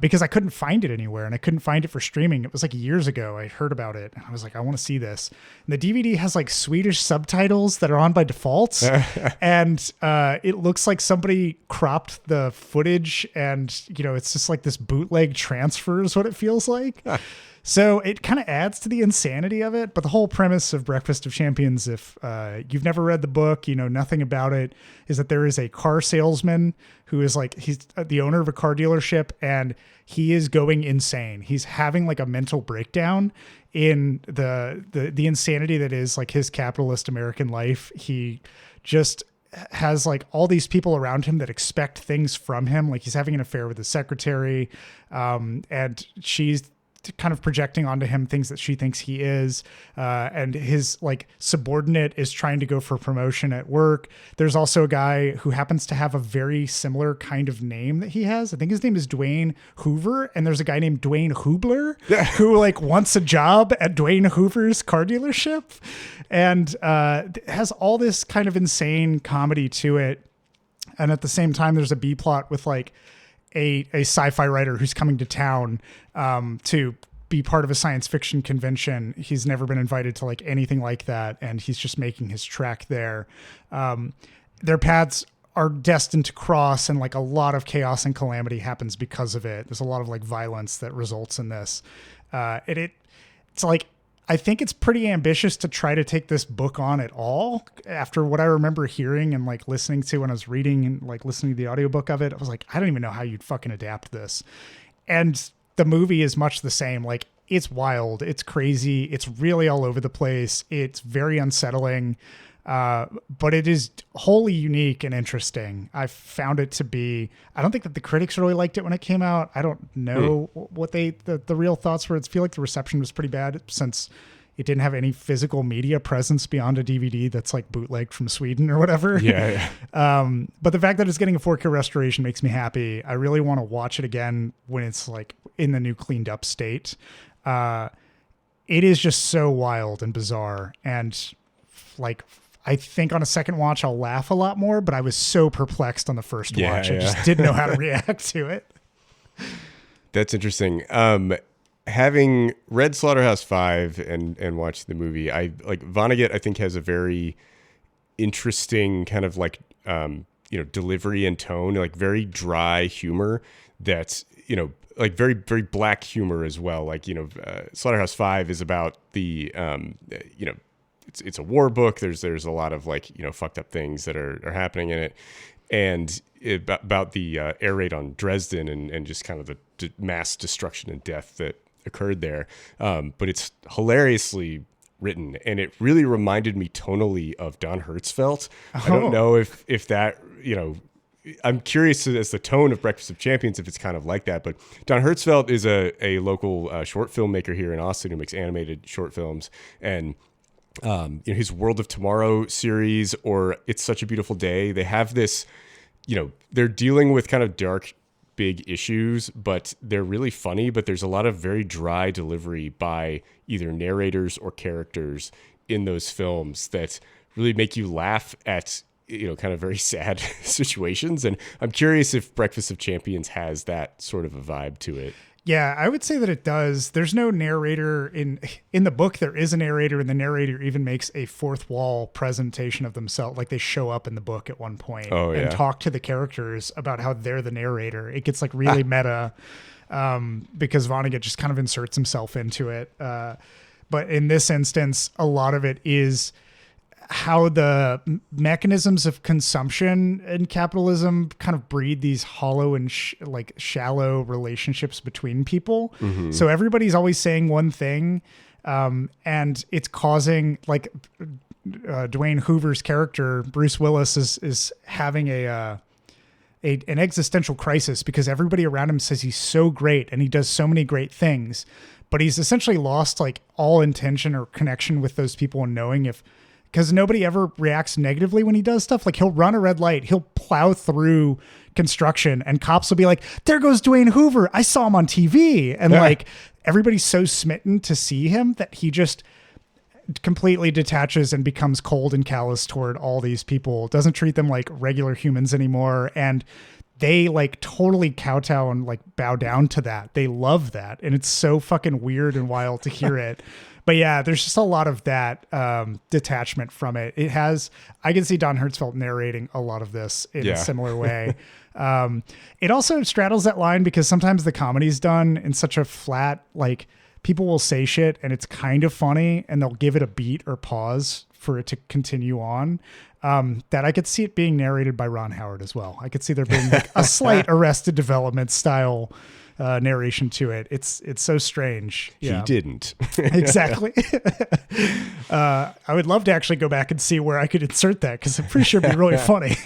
because I couldn't find it anywhere and I couldn't find it for streaming. It was like years ago. I heard about it and I was like, I want to see this. And the DVD has like Swedish subtitles that are on by default. And it looks like somebody cropped the footage and, you know, it's just like this bootleg transfer is what it feels like. So it kind of adds to the insanity of it. But the whole premise of Breakfast of Champions, if you've never read the book, you know nothing about it, is that there is a car salesman who is like, he's the owner of a car dealership and he is going insane. He's having like a mental breakdown in the insanity that is like his capitalist American life. He just has like all these people around him that expect things from him. Like he's having an affair with his secretary, and she's kind of projecting onto him things that she thinks he is, and his like subordinate is trying to go for promotion at work. There's also a guy who happens to have a very similar kind of name that he has. I think his name is Dwayne Hoover, and there's a guy named Dwayne Hubler who like wants a job at Dwayne Hoover's car dealership, and has all this kind of insane comedy to it. And at the same time, there's a B plot with like a sci-fi writer who's coming to town to be part of a science fiction convention. He's never been invited to like anything like that, and he's just making his track there. Their paths are destined to cross, and like a lot of chaos and calamity happens because of it. There's a lot of like violence that results in this. It's like, I think it's pretty ambitious to try to take this book on at all. After what I remember hearing and like listening to when I was reading and like listening to the audiobook of it, I was like, I don't even know how you'd fucking adapt this. And the movie is much the same. Like, it's wild, it's crazy, it's really all over the place. It's very unsettling, but it is wholly unique and interesting. I found it to be, I don't think that the critics really liked it when it came out. I don't know what the real thoughts were. I feel like the reception was pretty bad since it didn't have any physical media presence beyond a DVD that's like bootlegged from Sweden or whatever. Yeah. But the fact that it's getting a 4K restoration makes me happy. I really want to watch it again when it's like in the new cleaned up state. It is just so wild and bizarre. And like, I think on a second watch, I'll laugh a lot more, but I was so perplexed on the first watch. I just didn't know how to react to it. That's interesting. Having read Slaughterhouse-5 and watched the movie, I like Vonnegut, I think, has a very interesting kind of like, delivery and tone, like very dry humor that's, like very, very black humor as well. Like, Slaughterhouse-5 is about the, it's a war book. There's a lot of like, fucked up things that are happening in it. And about the air raid on Dresden and just kind of the mass destruction and death that occurred there. But it's hilariously written, and it really reminded me tonally of Don Hertzfeldt. I don't know if that, I'm curious as the tone of Breakfast of Champions, if it's kind of like that. But Don Hertzfeldt is a local short filmmaker here in Austin who makes animated short films. And his World of Tomorrow series, or It's Such a Beautiful Day, they have this, they're dealing with kind of dark, big issues, but they're really funny. But there's a lot of very dry delivery by either narrators or characters in those films that really make you laugh at, kind of very sad situations. And I'm curious if Breakfast of Champions has that sort of a vibe to it. Yeah, I would say that it does. There's no narrator in the book. There is a narrator, and the narrator even makes a fourth wall presentation of themselves. Like they show up in the book at one point and talk to the characters about how they're the narrator. It gets like really meta because Vonnegut just kind of inserts himself into it. But in this instance, a lot of it is how the mechanisms of consumption and capitalism kind of breed these hollow and shallow relationships between people. Mm-hmm. So everybody's always saying one thing, and it's causing like Dwayne Hoover's character, Bruce Willis, is having an existential crisis because everybody around him says he's so great and he does so many great things, but he's essentially lost like all intention or connection with those people and knowing because nobody ever reacts negatively when he does stuff. Like he'll run a red light, he'll plow through construction, and cops will be like, there goes Dwayne Hoover. I saw him on TV. And like everybody's so smitten to see him that he just completely detaches and becomes cold and callous toward all these people, doesn't treat them like regular humans anymore. And they like totally kowtow and like bow down to that. They love that. And it's so fucking weird and wild to hear it. But yeah, there's just a lot of that detachment from it. I can see Don Hertzfeldt narrating a lot of this in a similar way. It also straddles that line because sometimes the comedy's done in such a flat, like people will say shit and it's kind of funny and they'll give it a beat or pause for it to continue on. That I could see it being narrated by Ron Howard as well. I could see there being like a slight Arrested Development style narration to it. It's so strange. He didn't. Exactly. I would love to actually go back and see where I could insert that because I'm pretty sure it'd be really funny.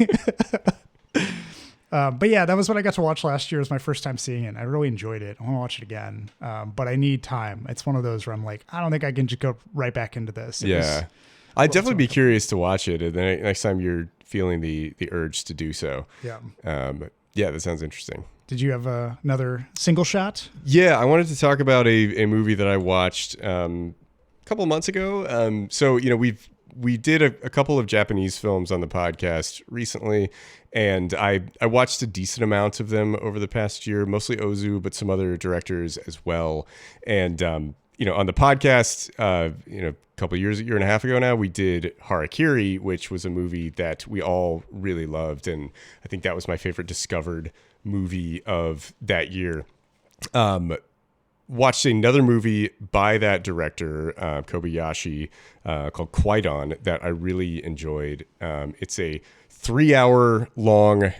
But yeah, that was what I got to watch last year. It was my first time seeing it. I really enjoyed it. I want to watch it again. But I need time. It's one of those where I'm like, I don't think I can just go right back into this. I'd definitely be curious to watch it. And then next time you're feeling the urge to do so. Yeah. Yeah, that sounds interesting. Did you have another single shot? Yeah, I wanted to talk about a movie that I watched a couple of months ago. So, we did a couple of Japanese films on the podcast recently, and I watched a decent amount of them over the past year, mostly Ozu, but some other directors as well. And, on the podcast, a couple of year and a half ago now, we did Harakiri, which was a movie that we all really loved. And I think that was my favorite discovered movie of that year. Watched another movie by that director, Kobayashi, called Kwaidan, that I really enjoyed. It's a 3-hour long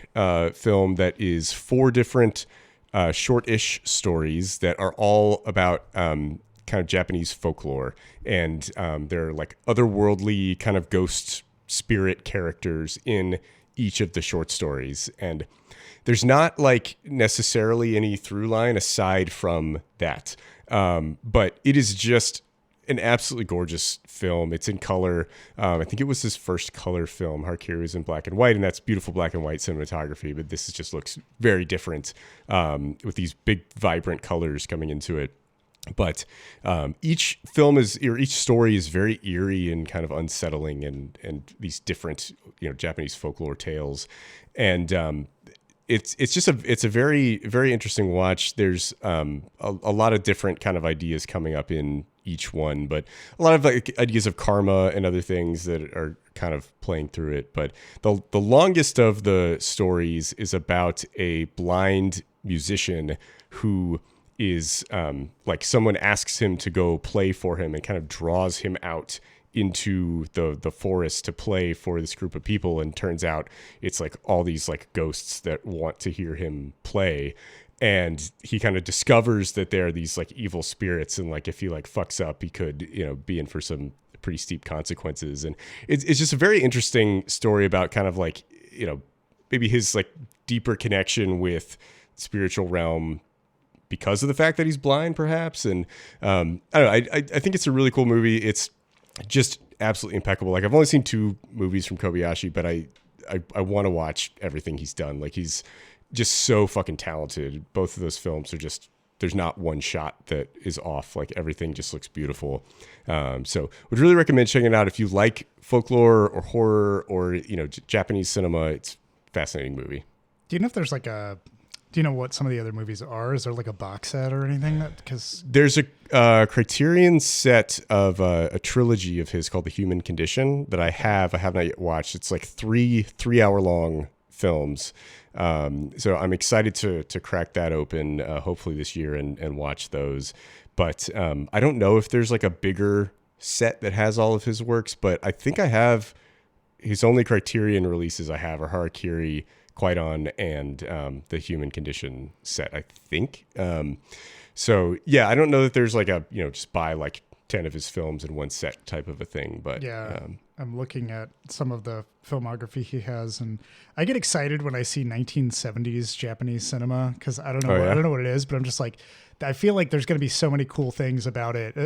film that is 4 different short-ish stories that are all about kind of Japanese folklore. And they're like otherworldly kind of ghost spirit characters in each of the short stories. And there's not like necessarily any through line aside from that. But it is just an absolutely gorgeous film. It's in color. I think it was his first color film. Harakiri was in black and white, and that's beautiful black and white cinematography. But this just looks very different with these big, vibrant colors coming into it. But each story is very eerie and kind of unsettling, and these different Japanese folklore tales, and it's a very, very interesting watch. There's a lot of different kind of ideas coming up in each one, but a lot of like ideas of karma and other things that are kind of playing through it. But the longest of the stories is about a blind musician who is like someone asks him to go play for him and kind of draws him out into the forest to play for this group of people, and turns out it's like all these like ghosts that want to hear him play, and he kind of discovers that there are these like evil spirits, and like if he like fucks up he could be in for some pretty steep consequences. And it's just a very interesting story about kind of like maybe his like deeper connection with spiritual realm because of the fact that he's blind perhaps. And I don't know, I think it's a really cool movie. It's just absolutely impeccable. Like I've only seen 2 movies from Kobayashi, but I want to watch everything he's done. Like he's just so fucking talented. Both of those films are just there's not one shot that is off. Like everything just looks beautiful. So would really recommend checking it out if you like folklore or horror or, Japanese cinema. It's a fascinating movie. Do you know if there's do you know what some of the other movies are? Is there like a box set or anything? There's a Criterion set of a trilogy of his called The Human Condition that I have not yet watched. It's like three hour long films. So I'm excited to crack that open, hopefully this year and watch those. But I don't know if there's like a bigger set that has all of his works, but I think I have his only Criterion releases I have are Harakiri, Qui-Gon, and the Human Condition set, I think. So yeah, I don't know that there's like a, just buy like 10 of his films in one set type of a thing, but yeah, I'm looking at some of the filmography he has, and I get excited when I see 1970s Japanese cinema because I don't know what it is, but I'm just like, I feel like there's going to be so many cool things about it.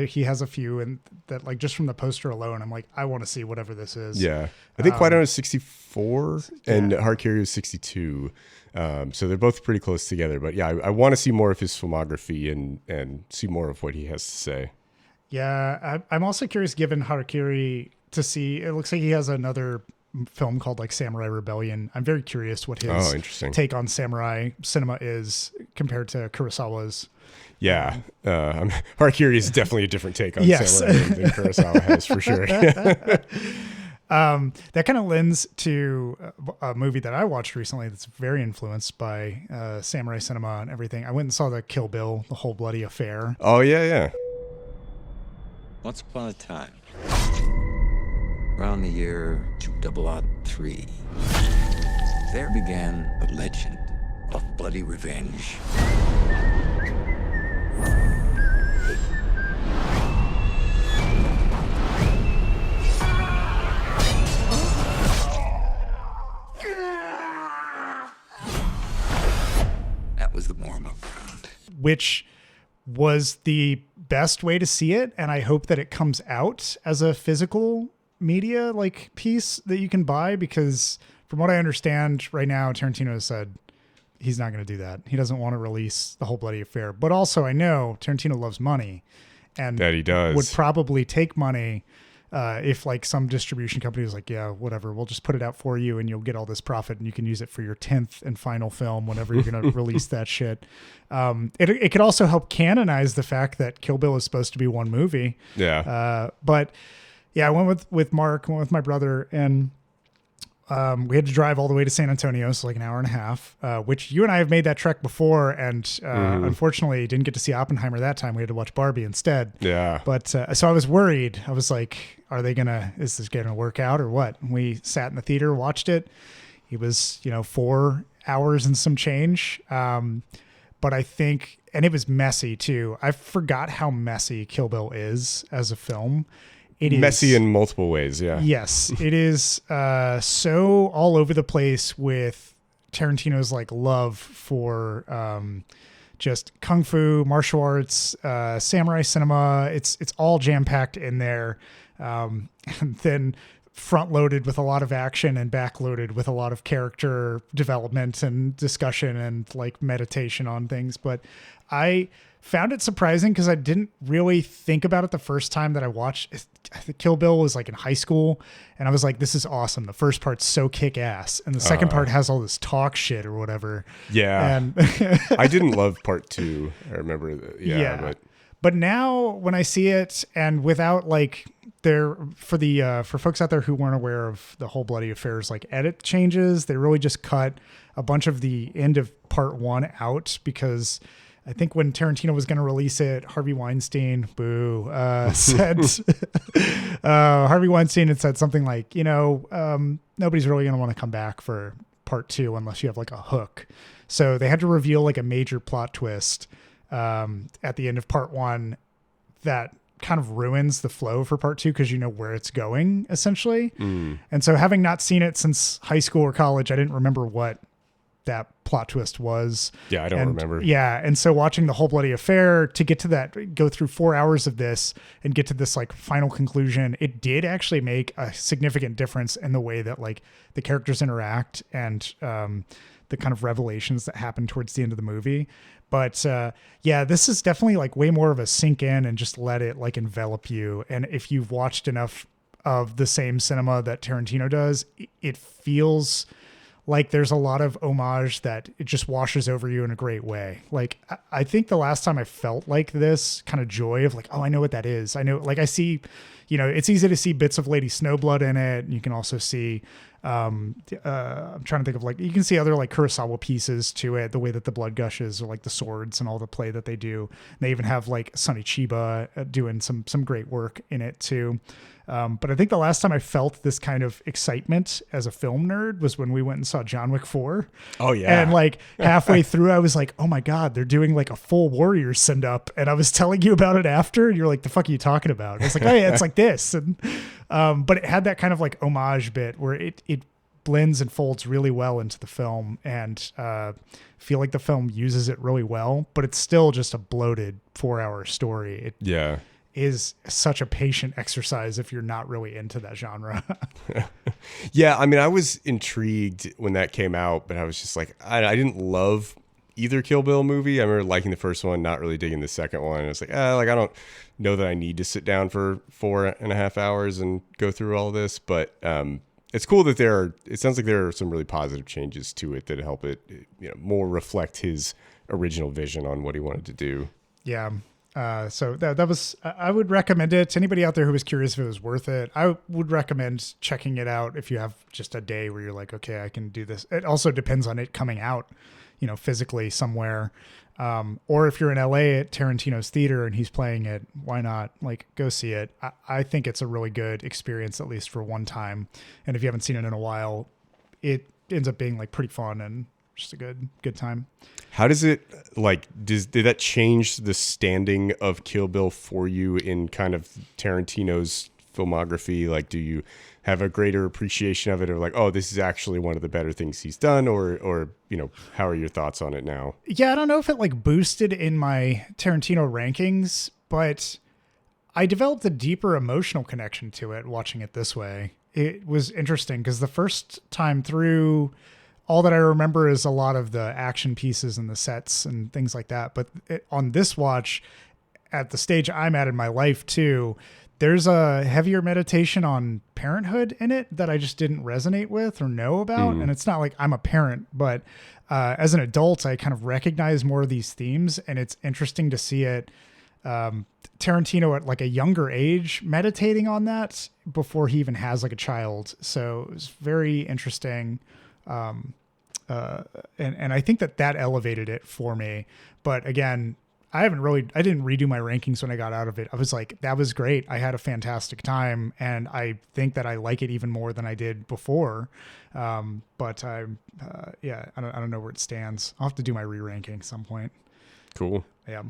He has a few, and that like just from the poster alone, I'm like, I want to see whatever this is. Yeah, I think Qui-Gon is 64 and Harakiri is 62. So they're both pretty close together. But yeah, I want to see more of his filmography and see more of what he has to say. Yeah, I'm also curious, given Harakiri, to see. It looks like he has another film called like Samurai Rebellion. I'm very curious what his take on samurai cinema is compared to Kurosawa's. Yeah, Harakiri is definitely a different take on samurai than Kurosawa has for sure. That kind of lends to a movie that I watched recently that's very influenced by samurai cinema and everything. I went and saw the Kill Bill, The Whole Bloody Affair. Oh, yeah. Once upon a time, around the year 2003, there began a legend of bloody revenge. That was the Mormon ground. Which was the best way to see it, and I hope that it comes out as a physical media like piece that you can buy, because from what I understand right now, Tarantino has said he's not going to do that. He doesn't want to release The Whole Bloody Affair. But also I know Tarantino loves money, and that he does. Would probably take money if like some distribution company was like, yeah, whatever, we'll just put it out for you and you'll get all this profit and you can use it for your 10th and final film whenever you're going to release that shit. It could also help canonize the fact that Kill Bill is supposed to be one movie. Yeah. But yeah, I went with Mark, went with my brother, and we had to drive all the way to San Antonio, so like an hour and a half, which you and I have made that trek before, and unfortunately didn't get to see Oppenheimer that time. We had to watch Barbie instead. Yeah. But so I was worried. I was like, is this going to work out or what? And we sat in the theater, watched it. It was, 4 hours and some change. But I think, and it was messy too. I forgot how messy Kill Bill is as a film. It messy in multiple ways, yeah. Yes, it is so all over the place with Tarantino's like love for just kung fu, martial arts, samurai cinema. It's all jam packed in there, and then front loaded with a lot of action and back loaded with a lot of character development and discussion and like meditation on things. But I found it surprising because I didn't really think about it the first time that I watched. Kill Bill was like in high school, and I was like, this is awesome. The first part's so kick ass, and the second part has all this talk shit or whatever. Yeah. And I didn't love part 2. I remember that. Yeah. But now when I see it, and without like for folks out there who weren't aware of The Whole Bloody Affair's like edit changes, they really just cut a bunch of the end of part 1 out, because I think when Tarantino was going to release it, Harvey Weinstein, said, Harvey Weinstein had said something like, nobody's really going to want to come back for part 2 unless you have like a hook. So they had to reveal like a major plot twist at the end of part 1 that kind of ruins the flow for part 2 because you know where it's going essentially. And so having not seen it since high school or college, I didn't remember what that plot twist was. Yeah, I don't remember. Yeah, and so watching The Whole Bloody Affair, to get to that, go through 4 hours of this and get to this like final conclusion, it did actually make a significant difference in the way that like the characters interact and the kind of revelations that happen towards the end of the movie. But yeah, this is definitely like way more of a sink in and just let it like envelop you. And if you've watched enough of the same cinema that Tarantino does, it feels like there's a lot of homage that it just washes over you in a great way. Like, I think the last time I felt like this kind of joy of like, oh, I know what that is. I know, like I see, you know, it's easy to see bits of Lady Snowblood in it. You can also see, I'm trying to think of like, you can see other like Kurosawa pieces to it, the way that the blood gushes or like the swords and all the play that they do. And they even have like Sonny Chiba doing some great work in it too. But I think the last time I felt this kind of excitement as a film nerd was when we went and saw John Wick 4. Oh yeah. And like halfway through I was like, oh my God, they're doing like a full Warriors send up. And I was telling you about it after and you're like, the fuck are you talking about? And I was like, oh yeah, it's like this. And, but it had that kind of like homage bit where it blends and folds really well into the film, and feel like the film uses it really well, but it's still just a bloated 4-hour story. It is such a patient exercise if you're not really into that genre. Yeah, I mean, I was intrigued when that came out, but I was just like, I didn't love either Kill Bill movie. I remember liking the first one, not really digging the second one. It's like, I don't know that I need to sit down for 4.5 hours and go through all this, but it's cool that it sounds like there are some really positive changes to it that help it, you know, more reflect his original vision on what he wanted to do. Yeah. So that was, I would recommend it to anybody out there who was curious if it was worth it. I would recommend checking it out if you have just a day where you're like, okay, I can do this. It also depends on it coming out, you know, physically somewhere. Or if you're in LA at Tarantino's theater and he's playing it, why not like go see it? I think it's a really good experience, at least for one time. And if you haven't seen it in a while, it ends up being like pretty fun and just a good time. How does it like, did that change the standing of Kill Bill for you in kind of Tarantino's filmography? Like, do you have a greater appreciation of it, or like, oh, this is actually one of the better things he's done, or, you know, how are your thoughts on it now? Yeah, I don't know if it like boosted in my Tarantino rankings, but I developed a deeper emotional connection to it watching it this way. It was interesting because the first time through, all that I remember is a lot of the action pieces and the sets and things like that. But on this watch, at the stage I'm at in my life too, there's a heavier meditation on parenthood in it that I just didn't resonate with or know about. And it's not like I'm a parent, but as an adult, I kind of recognize more of these themes, and it's interesting to see it. Tarantino at like a younger age meditating on that before he even has like a child. So it was very interesting. And I think that elevated it for me. But again, I didn't redo my rankings when I got out of it. I was like, that was great. I had a fantastic time. And I think that I like it even more than I did before. But I don't know where it stands. I'll have to do my re-ranking at some point. Cool. Yeah.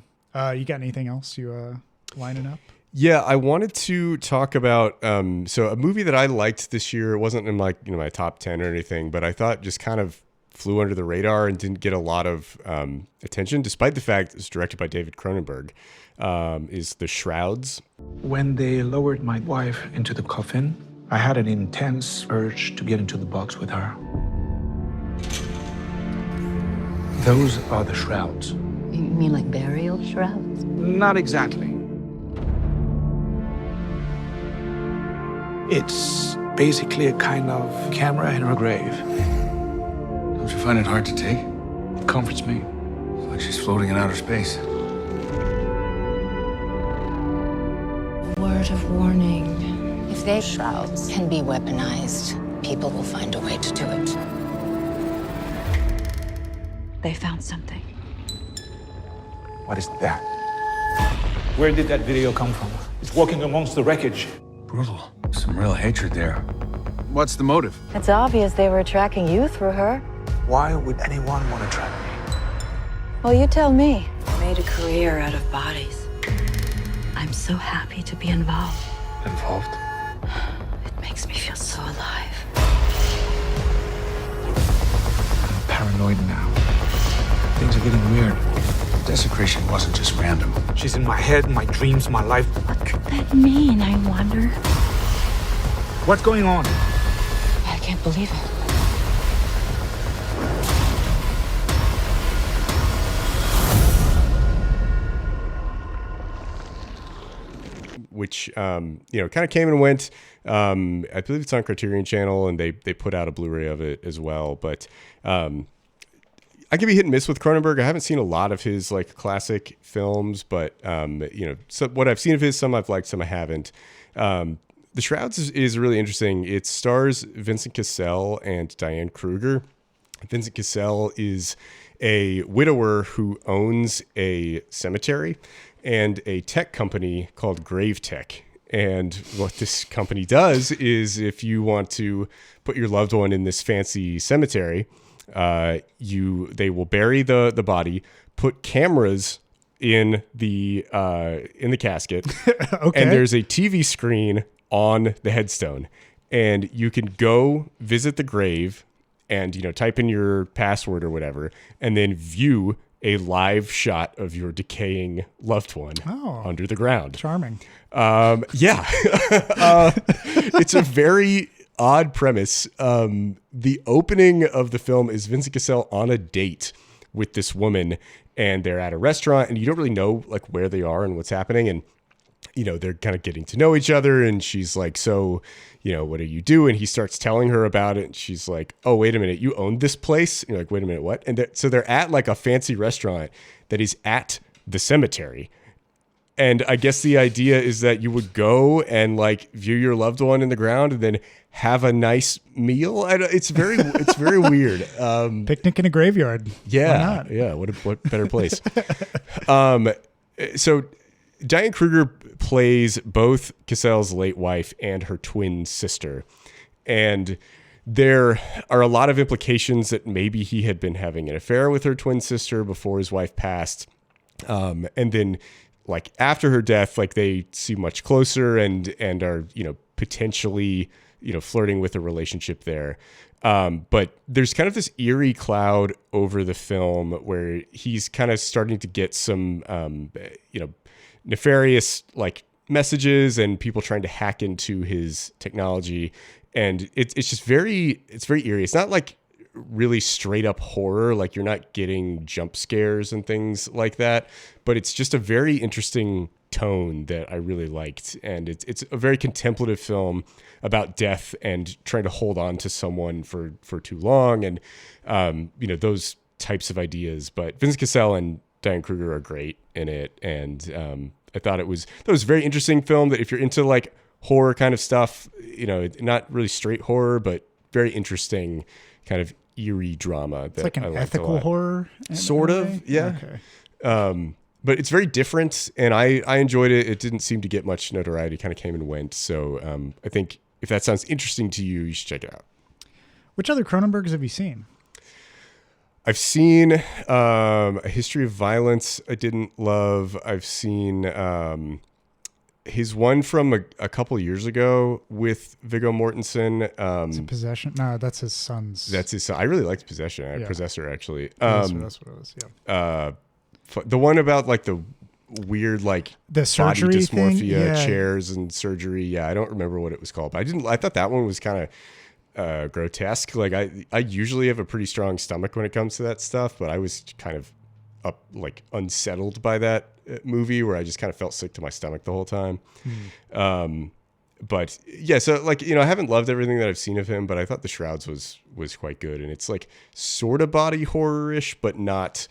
You got anything else you lining up? Yeah, I wanted to talk about so a movie that I liked this year. It wasn't in like, you know, my top 10 or anything, but I thought just kind of flew under the radar and didn't get a lot of attention, despite the fact it's directed by David Cronenberg, is The Shrouds. When they lowered my wife into the coffin, I had an intense urge to get into the box with her. Those are the shrouds. You mean like burial shrouds? Not exactly. It's basically a kind of camera in her grave. Don't you find it hard to take? It comforts me. It's like she's floating in outer space. Word of warning. If their shrouds can be weaponized, people will find a way to do it. They found something. What is that? Where did that video come from? It's walking amongst the wreckage. Brutal. Some real hatred there. What's the motive? It's obvious they were tracking you through her. Why would anyone want to track me? Well, you tell me. I made a career out of bodies. I'm so happy to be involved. Involved? It makes me feel so alive. I'm paranoid now. Things are getting weird. Desecration wasn't just random. She's in my head, my dreams, my life. What could that mean, I wonder? What's going on? I can't believe it. which kind of came and went. I believe it's on Criterion Channel, and they put out a Blu-ray of it as well. But I can be hit and miss with Cronenberg. I haven't seen a lot of his like classic films, but so what I've seen of his, some I've liked, some I haven't. The Shrouds is really interesting. It stars Vincent Cassel and Diane Kruger. Vincent Cassel is a widower who owns a cemetery and a tech company called Grave Tech. And what this company does is, if you want to put your loved one in this fancy cemetery, they will bury the body, put cameras in the casket, Okay. and there's a TV screen on the headstone, and you can go visit the grave and type in your password or whatever, and then view a live shot of your decaying loved one under the ground. Charming. Yeah. It's a very odd premise. The opening of the film is Vincent Cassel on a date with this woman, and they're at a restaurant, and you don't really know like where they are and what's happening. And, they're kind of getting to know each other, and she's like, so, what do you do? And he starts telling her about it. And she's like, oh, wait a minute, you own this place? And you're like, wait a minute, what? And so they're at like a fancy restaurant that is at the cemetery. And I guess the idea is that you would go and like view your loved one in the ground and then have a nice meal. It's very weird. Picnic in a graveyard. Yeah. Why not? Yeah. What better place? So Diane Kruger plays both Cassel's late wife and her twin sister. And there are a lot of implications that maybe he had been having an affair with her twin sister before his wife passed. And then like after her death, like they seem much closer and are, potentially, flirting with a relationship there. But there's kind of this eerie cloud over the film where he's kind of starting to get some, nefarious like messages and people trying to hack into his technology. And it's just very eerie. It's not like really straight up horror. Like you're not getting jump scares and things like that, but it's just a very interesting tone that I really liked. And it's a very contemplative film about death and trying to hold on to someone for too long. And, those types of ideas, but Vincent Cassel and Diane Kruger are great in it. And, I thought it was a very interesting film that if you're into like horror kind of stuff, not really straight horror, but very interesting kind of eerie drama. That It's like an ethical horror? Sort of, yeah. Okay. But it's very different, and I enjoyed it. It didn't seem to get much notoriety, kind of came and went. So I think if that sounds interesting to you, you should check it out. Which other Cronenbergs have you seen? I've seen A History of Violence I didn't love. I've seen his one from a couple years ago with Viggo Mortensen. Is it Possession? No, that's his son's. That's his son. I really liked Possession. Possessor, actually. That's what it was, yeah. The one about like the weird like the surgery body dysmorphia thing? Yeah. chairs and surgery. Yeah, I don't remember what it was called, but I thought that one was kind of grotesque. Like I usually have a pretty strong stomach when it comes to that stuff, but I was kind of unsettled by that movie where I just kind of felt sick to my stomach the whole time. But yeah, so like, I haven't loved everything that I've seen of him, but I thought The Shrouds was quite good. And it's like sort of body horror-ish, but not,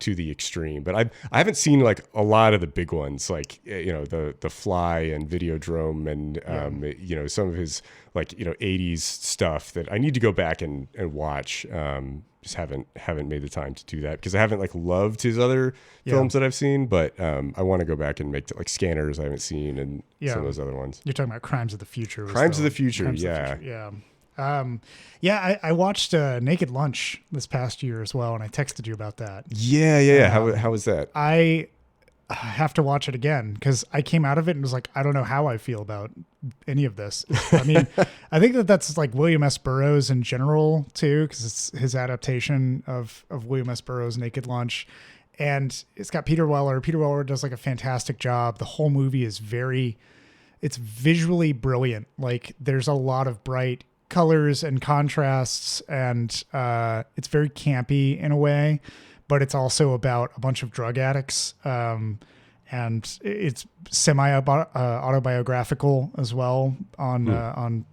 to the extreme. But I haven't seen like a lot of the big ones, like, the Fly and Videodrome and, some of his like, 80s stuff that I need to go back and watch. Just haven't made the time to do that because I haven't like loved his other films that I've seen, but I want to go back and make like Scanners I haven't seen and some of those other ones. You're talking about Crimes of the Future. Crimes of the Future, yeah. I watched Naked Lunch this past year as well, and I texted you about that. Yeah. How was that? I have to watch it again because I came out of it and was like, I don't know how I feel about any of this. I mean, I think that's like William S. Burroughs in general too, because it's his adaptation of William S. Burroughs' Naked Lunch, and it's got Peter Weller. Peter Weller does like a fantastic job. The whole movie is it's visually brilliant. Like there's a lot of bright colors and contrasts, and it's very campy in a way, but it's also about a bunch of drug addicts. And and it's semi-autobiographical as well on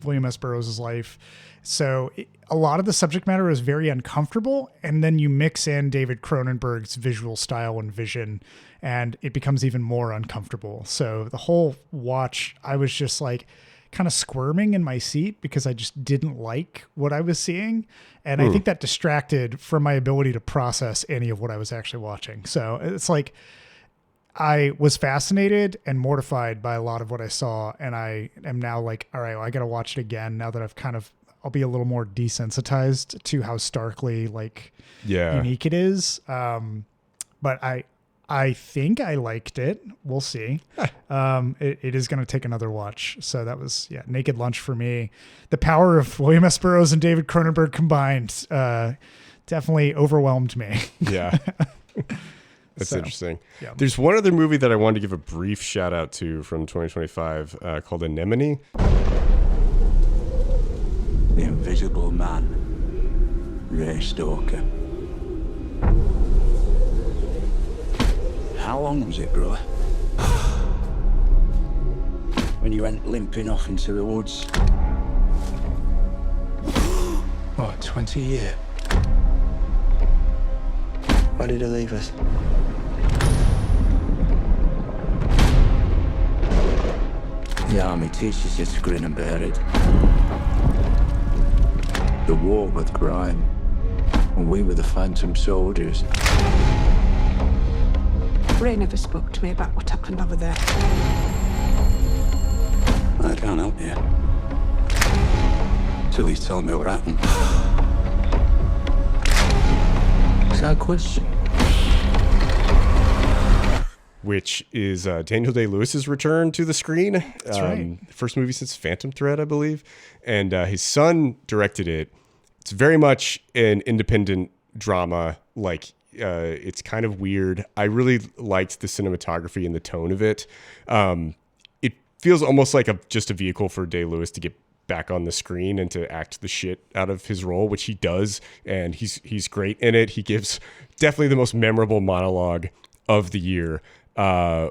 William S. Burroughs' life. So a lot of the subject matter is very uncomfortable, and then you mix in David Cronenberg's visual style and vision, and it becomes even more uncomfortable. So the whole watch, I was just like kind of squirming in my seat because I just didn't like what I was seeing. And I think that distracted from my ability to process any of what I was actually watching. So it's like I was fascinated and mortified by a lot of what I saw. And I am now like, all right, well, I got to watch it again now that I'll be a little more desensitized to how starkly like unique it is. But I think I liked it. We'll see. It is going to take another watch. So that was, Naked Lunch for me. The power of William S. Burroughs and David Cronenberg combined definitely overwhelmed me. Yeah. That's interesting. Yeah. There's one other movie that I wanted to give a brief shout out to from 2025 called Anemone. The Invisible Man, Ray Stoker. How long was it, brother? When you went limping off into the woods? What, 20 years? Why did he leave us? The army teaches you to grin and bear it. The war with crime, and we were the phantom soldiers. Ray never spoke to me about what happened over there. I can't help you. Till he's telling me what happened. Is that a question? Which is Daniel Day-Lewis's return to the screen. That's right. First movie since Phantom Thread, I believe. And his son directed it. It's very much an independent drama. Like, it's kind of weird. I really liked the cinematography and the tone of it. It feels almost like just a vehicle for Day-Lewis to get back on the screen and to act the shit out of his role, which he does. And he's great in it. He gives definitely the most memorable monologue of the year,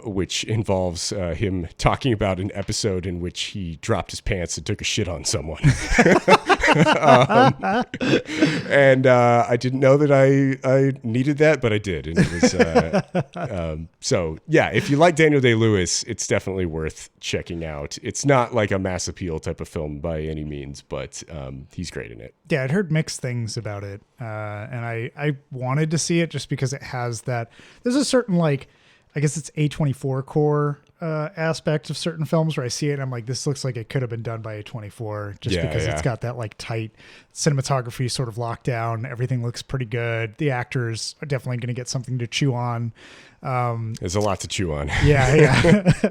which involves him talking about an episode in which he dropped his pants and took a shit on someone. And I didn't know that I needed that, but I did. And it was so yeah, if you like Daniel Day-Lewis, it's definitely worth checking out. It's not like a mass appeal type of film by any means, but he's great in it. Yeah, I'd heard mixed things about it, and I wanted to see it just because it has that. There's a certain like, I guess it's A24 core aspect of certain films where I see it and I'm like, this looks like it could have been done by A24 just because it's got that like tight cinematography sort of locked down. Everything looks pretty good. The actors are definitely going to get something to chew on. There's a lot to chew on. Yeah.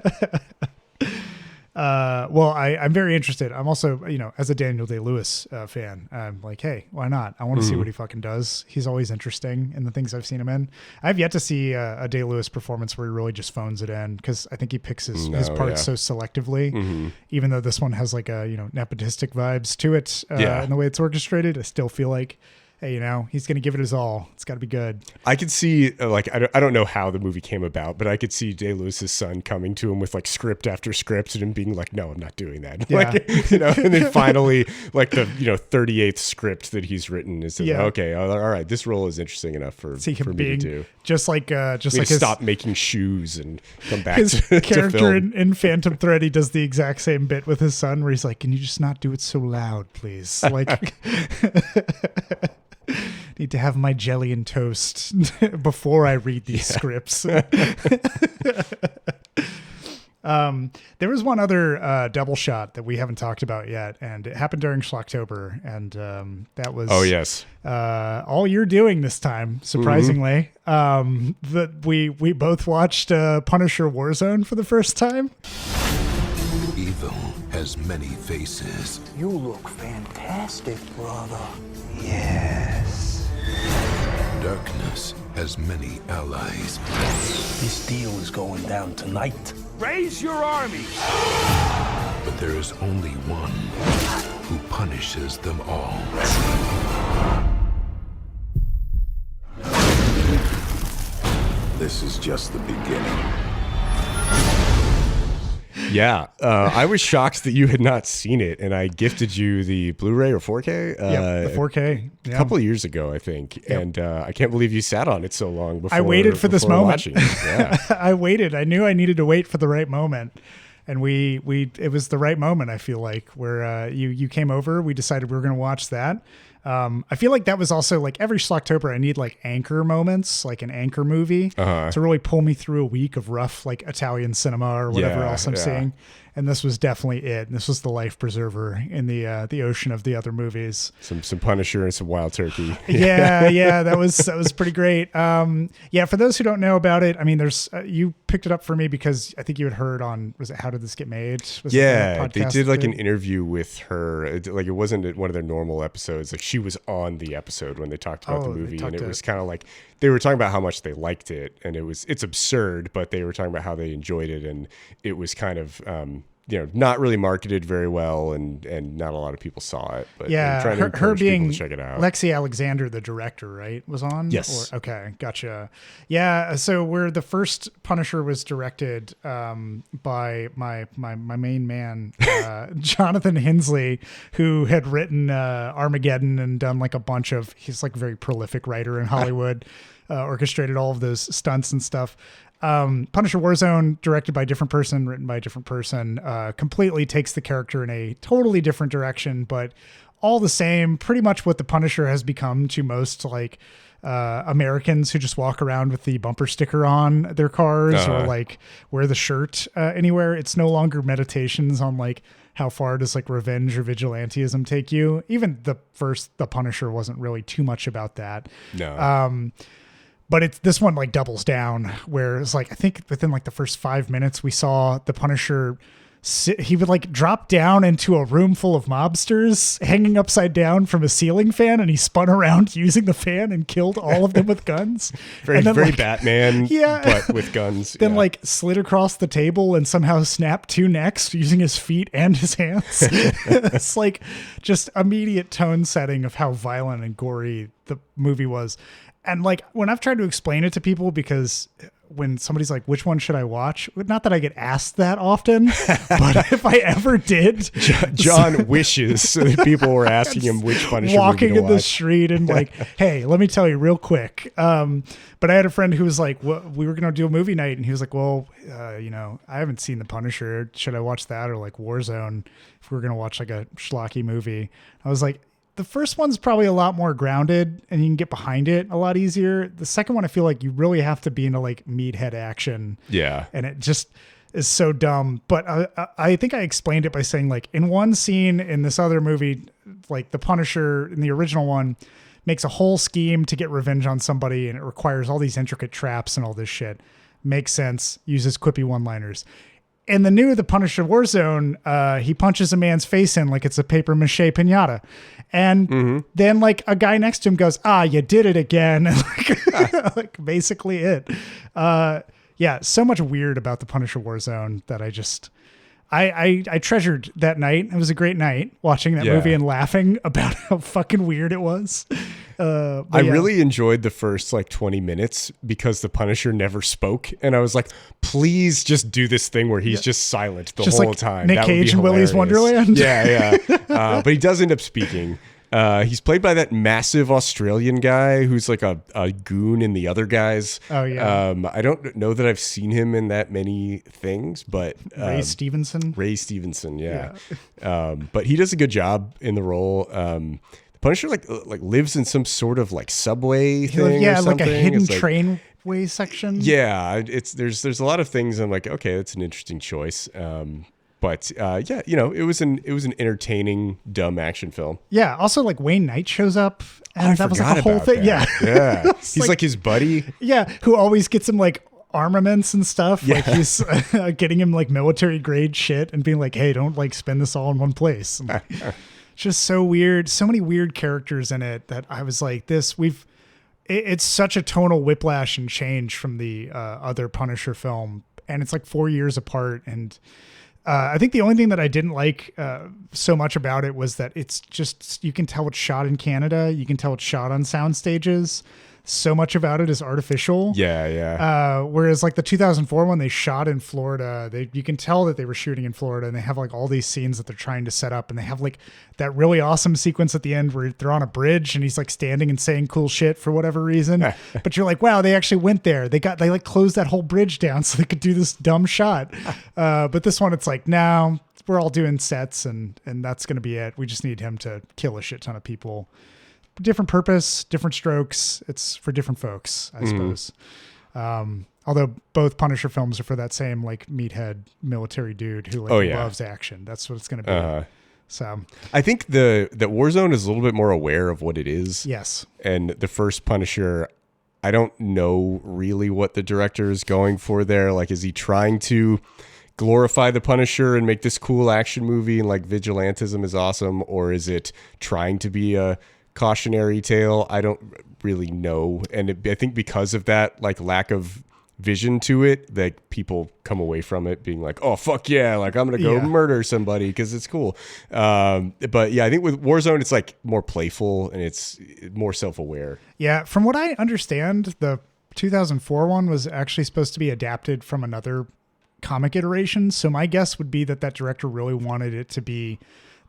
Well, I'm very interested. I'm also, as a Daniel Day-Lewis fan, I'm like, hey, why not? I want to see what he fucking does. He's always interesting in the things I've seen him in. I've yet to see a Day-Lewis performance where he really just phones it in because I think he picks his parts so selectively. Even though this one has like a, nepotistic vibes to it in the way it's orchestrated, I still feel like, hey, he's going to give it his all. It's got to be good. I could see, I don't know how the movie came about, but I could see Day-Lewis's son coming to him with like script after script and him being like, no, I'm not doing that. Yeah. And then finally like the, 38th script that he's written is okay, all right, this role is interesting enough for me to do. Just like his, stop making shoes and come back his to character film. in Phantom Thread, he does the exact same bit with his son where he's like, can you just not do it so loud, please? Like, need to have my jelly and toast before I read these scripts. There was one other double shot that we haven't talked about yet, and it happened during Schlocktober, and that was all you're doing this time, surprisingly. That we both watched Punisher Warzone for the first time. Evil has many faces. You look fantastic, brother. Yes. Darkness has many allies. This deal is going down tonight. Raise your army! But there is only one who punishes them all. This is just the beginning. Yeah, I was shocked that you had not seen it, and I gifted you the Blu-ray or 4K. The 4K. A couple of years ago, I think, and I can't believe you sat on it so long before. I waited for this moment. Yeah. I waited. I knew I needed to wait for the right moment, and it was the right moment. I feel like where you came over, we decided we were going to watch that. I feel like that was also like every Schlocktober, I need like anchor moments, like an anchor movie to really pull me through a week of rough, like Italian cinema or whatever else I'm seeing. And this was definitely it. And this was the life preserver in the ocean of the other movies. Some Punisher and some Wild Turkey. Yeah, that was pretty great. For those who don't know about it, I mean, there's you picked it up for me because I think you had heard on, was it How Did This Get Made? They did like an interview with her. It wasn't one of their normal episodes. Like she was on the episode when they talked about the movie, and it was kind of like they were talking about how much they liked it, and it's absurd, but they were talking about how they enjoyed it, and it was kind of not really marketed very well, and not a lot of people saw it. But trying to encourage people to check it out. Lexi Alexander, the director, right, was on. Yes. Okay, gotcha. Yeah. So where the first Punisher was directed by my main man, Jonathan Hinsley, who had written Armageddon and done like a bunch of. He's like a very prolific writer in Hollywood. Orchestrated all of those stunts and stuff. Punisher Warzone, directed by a different person, written by a different person, completely takes the character in a totally different direction, but all the same, pretty much what the Punisher has become to most like Americans who just walk around with the bumper sticker on their cars or like wear the shirt anywhere. It's no longer meditations on like how far does like revenge or vigilantism take you. Even the Punisher wasn't really too much about that. No. But this one like doubles down where it's like, I think within like the first 5 minutes we saw the Punisher he would like drop down into a room full of mobsters hanging upside down from a ceiling fan, and he spun around using the fan and killed all of them with guns. Very like, Batman, but with guns. Then like slid across the table and somehow snapped 2 necks using his feet and his hands. It's like just immediate tone setting of how violent and gory the movie was. And like when I've tried to explain it to people, because when somebody's like, which one should I watch? Not that I get asked that often, but if I ever did, John wishes that people were asking him which Punisher walking movie to in the watch. street and like, hey, let me tell you real quick. But I had a friend who was like, well, we were going to do a movie night, and he was like, well, I haven't seen the Punisher. Should I watch that or like Warzone if we were going to watch like a schlocky movie? I was like, the first one's probably a lot more grounded and you can get behind it a lot easier. The second one, I feel like you really have to be into like meathead action. Yeah. And it just is so dumb. But I think I explained it by saying like in one scene in this other movie, like the Punisher in the original one makes a whole scheme to get revenge on somebody, and it requires all these intricate traps and all this shit. Makes sense. Uses quippy one-liners. In the Punisher Warzone, he punches a man's face in like it's a paper mache pinata. And then like a guy next to him goes, you did it again. And like basically it. So much weird about the Punisher Warzone that I treasured that night. It was a great night watching that movie and laughing about how fucking weird it was. I really enjoyed the first like 20 minutes because the Punisher never spoke, and I was like, please just do this thing where he's just silent the whole time. Nick Cage in Willy's Wonderland. Yeah. But he does end up speaking. He's played by that massive Australian guy who's like a goon in The Other Guys. Oh yeah. I don't know that I've seen him in that many things, but Ray Stevenson, yeah. But he does a good job in the role. The Punisher like lives in some sort of like subway thing. Yeah, or like a hidden it's like, trainway section. Yeah, there's a lot of things. I'm like, okay, that's an interesting choice. But it was an entertaining dumb action film. Yeah. Also, like Wayne Knight shows up, and that was like a whole thing. That. Yeah. He's like his buddy. Yeah, who always gets him like armaments and stuff. Yeah. Like he's getting him like military grade shit and being like, hey, don't like spend this all in one place. And, just so weird. So many weird characters in it that I was like, it's such a tonal whiplash and change from the other Punisher film. And it's like 4 years apart. And I think the only thing that I didn't like so much about it was that it's just, you can tell it's shot in Canada. You can tell it's shot on sound stages. so much about it is artificial. Yeah. Whereas like the 2004 one, they shot in Florida. You can tell that they were shooting in Florida, and they have like all these scenes that they're trying to set up, and they have like that really awesome sequence at the end where they're on a bridge and he's like standing and saying cool shit for whatever reason. But you're like, wow, they actually went there. They like closed that whole bridge down so they could do this dumb shot. But this one, it's like, no, we're all doing sets and that's going to be it. We just need him to kill a shit ton of people. Different purpose, different strokes. It's for different folks, I suppose. Although both Punisher films are for that same like meathead military dude who loves action. That's what it's going to be. So I think that Warzone is a little bit more aware of what it is. Yes. And the first Punisher, I don't know really what the director is going for there. Like, is he trying to glorify the Punisher and make this cool action movie and like vigilantism is awesome? Or is it trying to be a cautionary tale? I don't really know. And I think because of that like lack of vision to it, that people come away from it being like, oh fuck yeah, like I'm gonna go murder somebody because it's cool. But yeah, I think with Warzone it's like more playful and it's more self-aware. Yeah, from what I understand, the 2004 one was actually supposed to be adapted from another comic iteration, so my guess would be that director really wanted it to be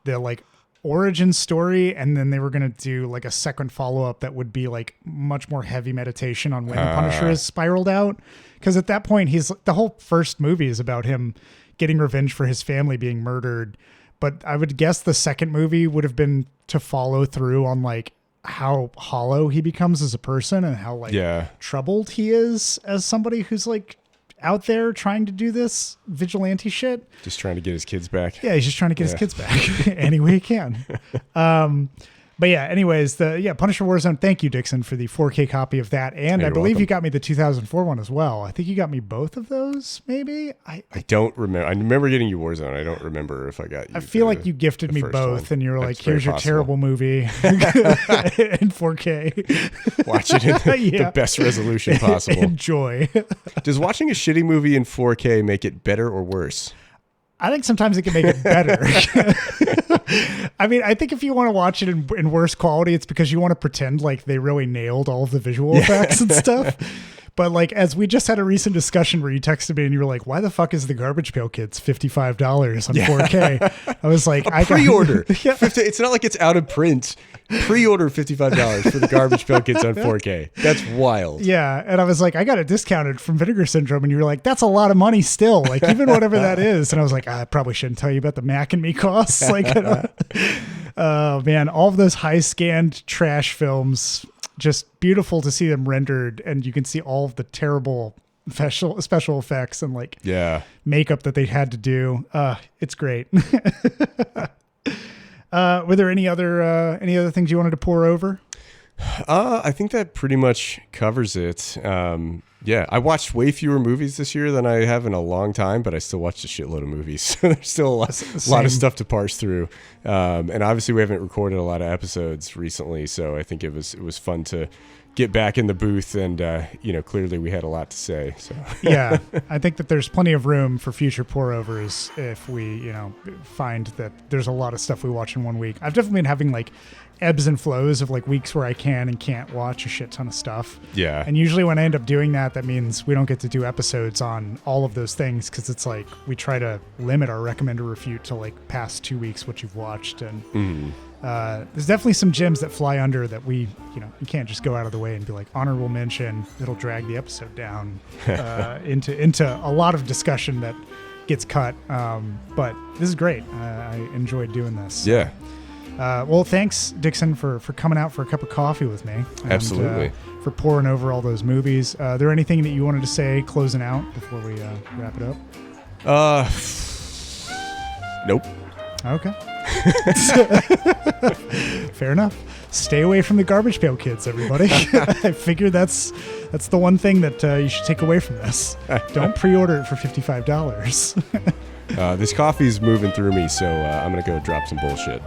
the like origin story, and then they were going to do like a second follow-up that would be like much more heavy meditation on when the Punisher is spiraled out, because at that point the whole first movie is about him getting revenge for his family being murdered, but I would guess the second movie would have been to follow through on like how hollow he becomes as a person and how like troubled he is as somebody who's like out there trying to do this vigilante shit. Just trying to get his kids back. Yeah, he's just trying to get his kids back any way he can. But yeah, anyways, Punisher Warzone, thank you, Dixon, for the 4K copy of that. And I believe you got me the 2004 one as well. I think you got me both of those, maybe? I don't remember. I remember getting you Warzone. I don't remember if I got you. I feel like you gifted me both, and you were like, here's your terrible movie in 4K. Watch it in the best resolution possible. Enjoy. Does watching a shitty movie in 4K make it better or worse? I think sometimes it can make it better. I mean, I think if you want to watch it in worse quality, it's because you want to pretend like they really nailed all of the visual effects and stuff. But like, as we just had a recent discussion where you texted me and you were like, why the fuck is the Garbage Pail Kids $55 on 4K? I was like, I pre-order. It's not like it's out of print. Pre-order $55 for the Garbage Pail Kids on 4K. That's wild. Yeah. And I was like, I got it discounted from Vinegar Syndrome. And you were like, that's a lot of money still. Like, even whatever that is. And I was like, I probably shouldn't tell you about the Mac and Me costs. Like, oh man, all of those high scanned trash films, just beautiful to see them rendered. And you can see all of the terrible special effects and like makeup that they had to do. It's great. Were there any other things you wanted to pour over? I think that pretty much covers it. I watched way fewer movies this year than I have in a long time, but I still watched a shitload of movies. So there's still a lot of stuff to parse through. And obviously we haven't recorded a lot of episodes recently, so I think it was fun to get back in the booth, and clearly we had a lot to say. So yeah, I think that there's plenty of room for future pour-overs if we find that there's a lot of stuff we watch in 1 week. I've definitely been having like ebbs and flows of like weeks where I can and can't watch a shit ton of stuff. Yeah. And usually when I end up doing that means we don't get to do episodes on all of those things, because it's like we try to limit our recommend or refute to like past 2 weeks what you've watched. And there's definitely some gems that fly under that we can't just go out of the way and be like honorable mention. It'll drag the episode down into a lot of discussion that gets cut. But this is great. I enjoyed doing this. Yeah. Well, thanks, Dixon, for coming out for a cup of coffee with me. And, absolutely. For pouring over all those movies. There anything that you wanted to say closing out before we wrap it up? Nope. Okay. Fair enough. Stay away from the Garbage Pail Kids, everybody. I figured that's the one thing that you should take away from this. Don't pre-order it for $55. This coffee's moving through me, so I'm going to go drop some bullshit.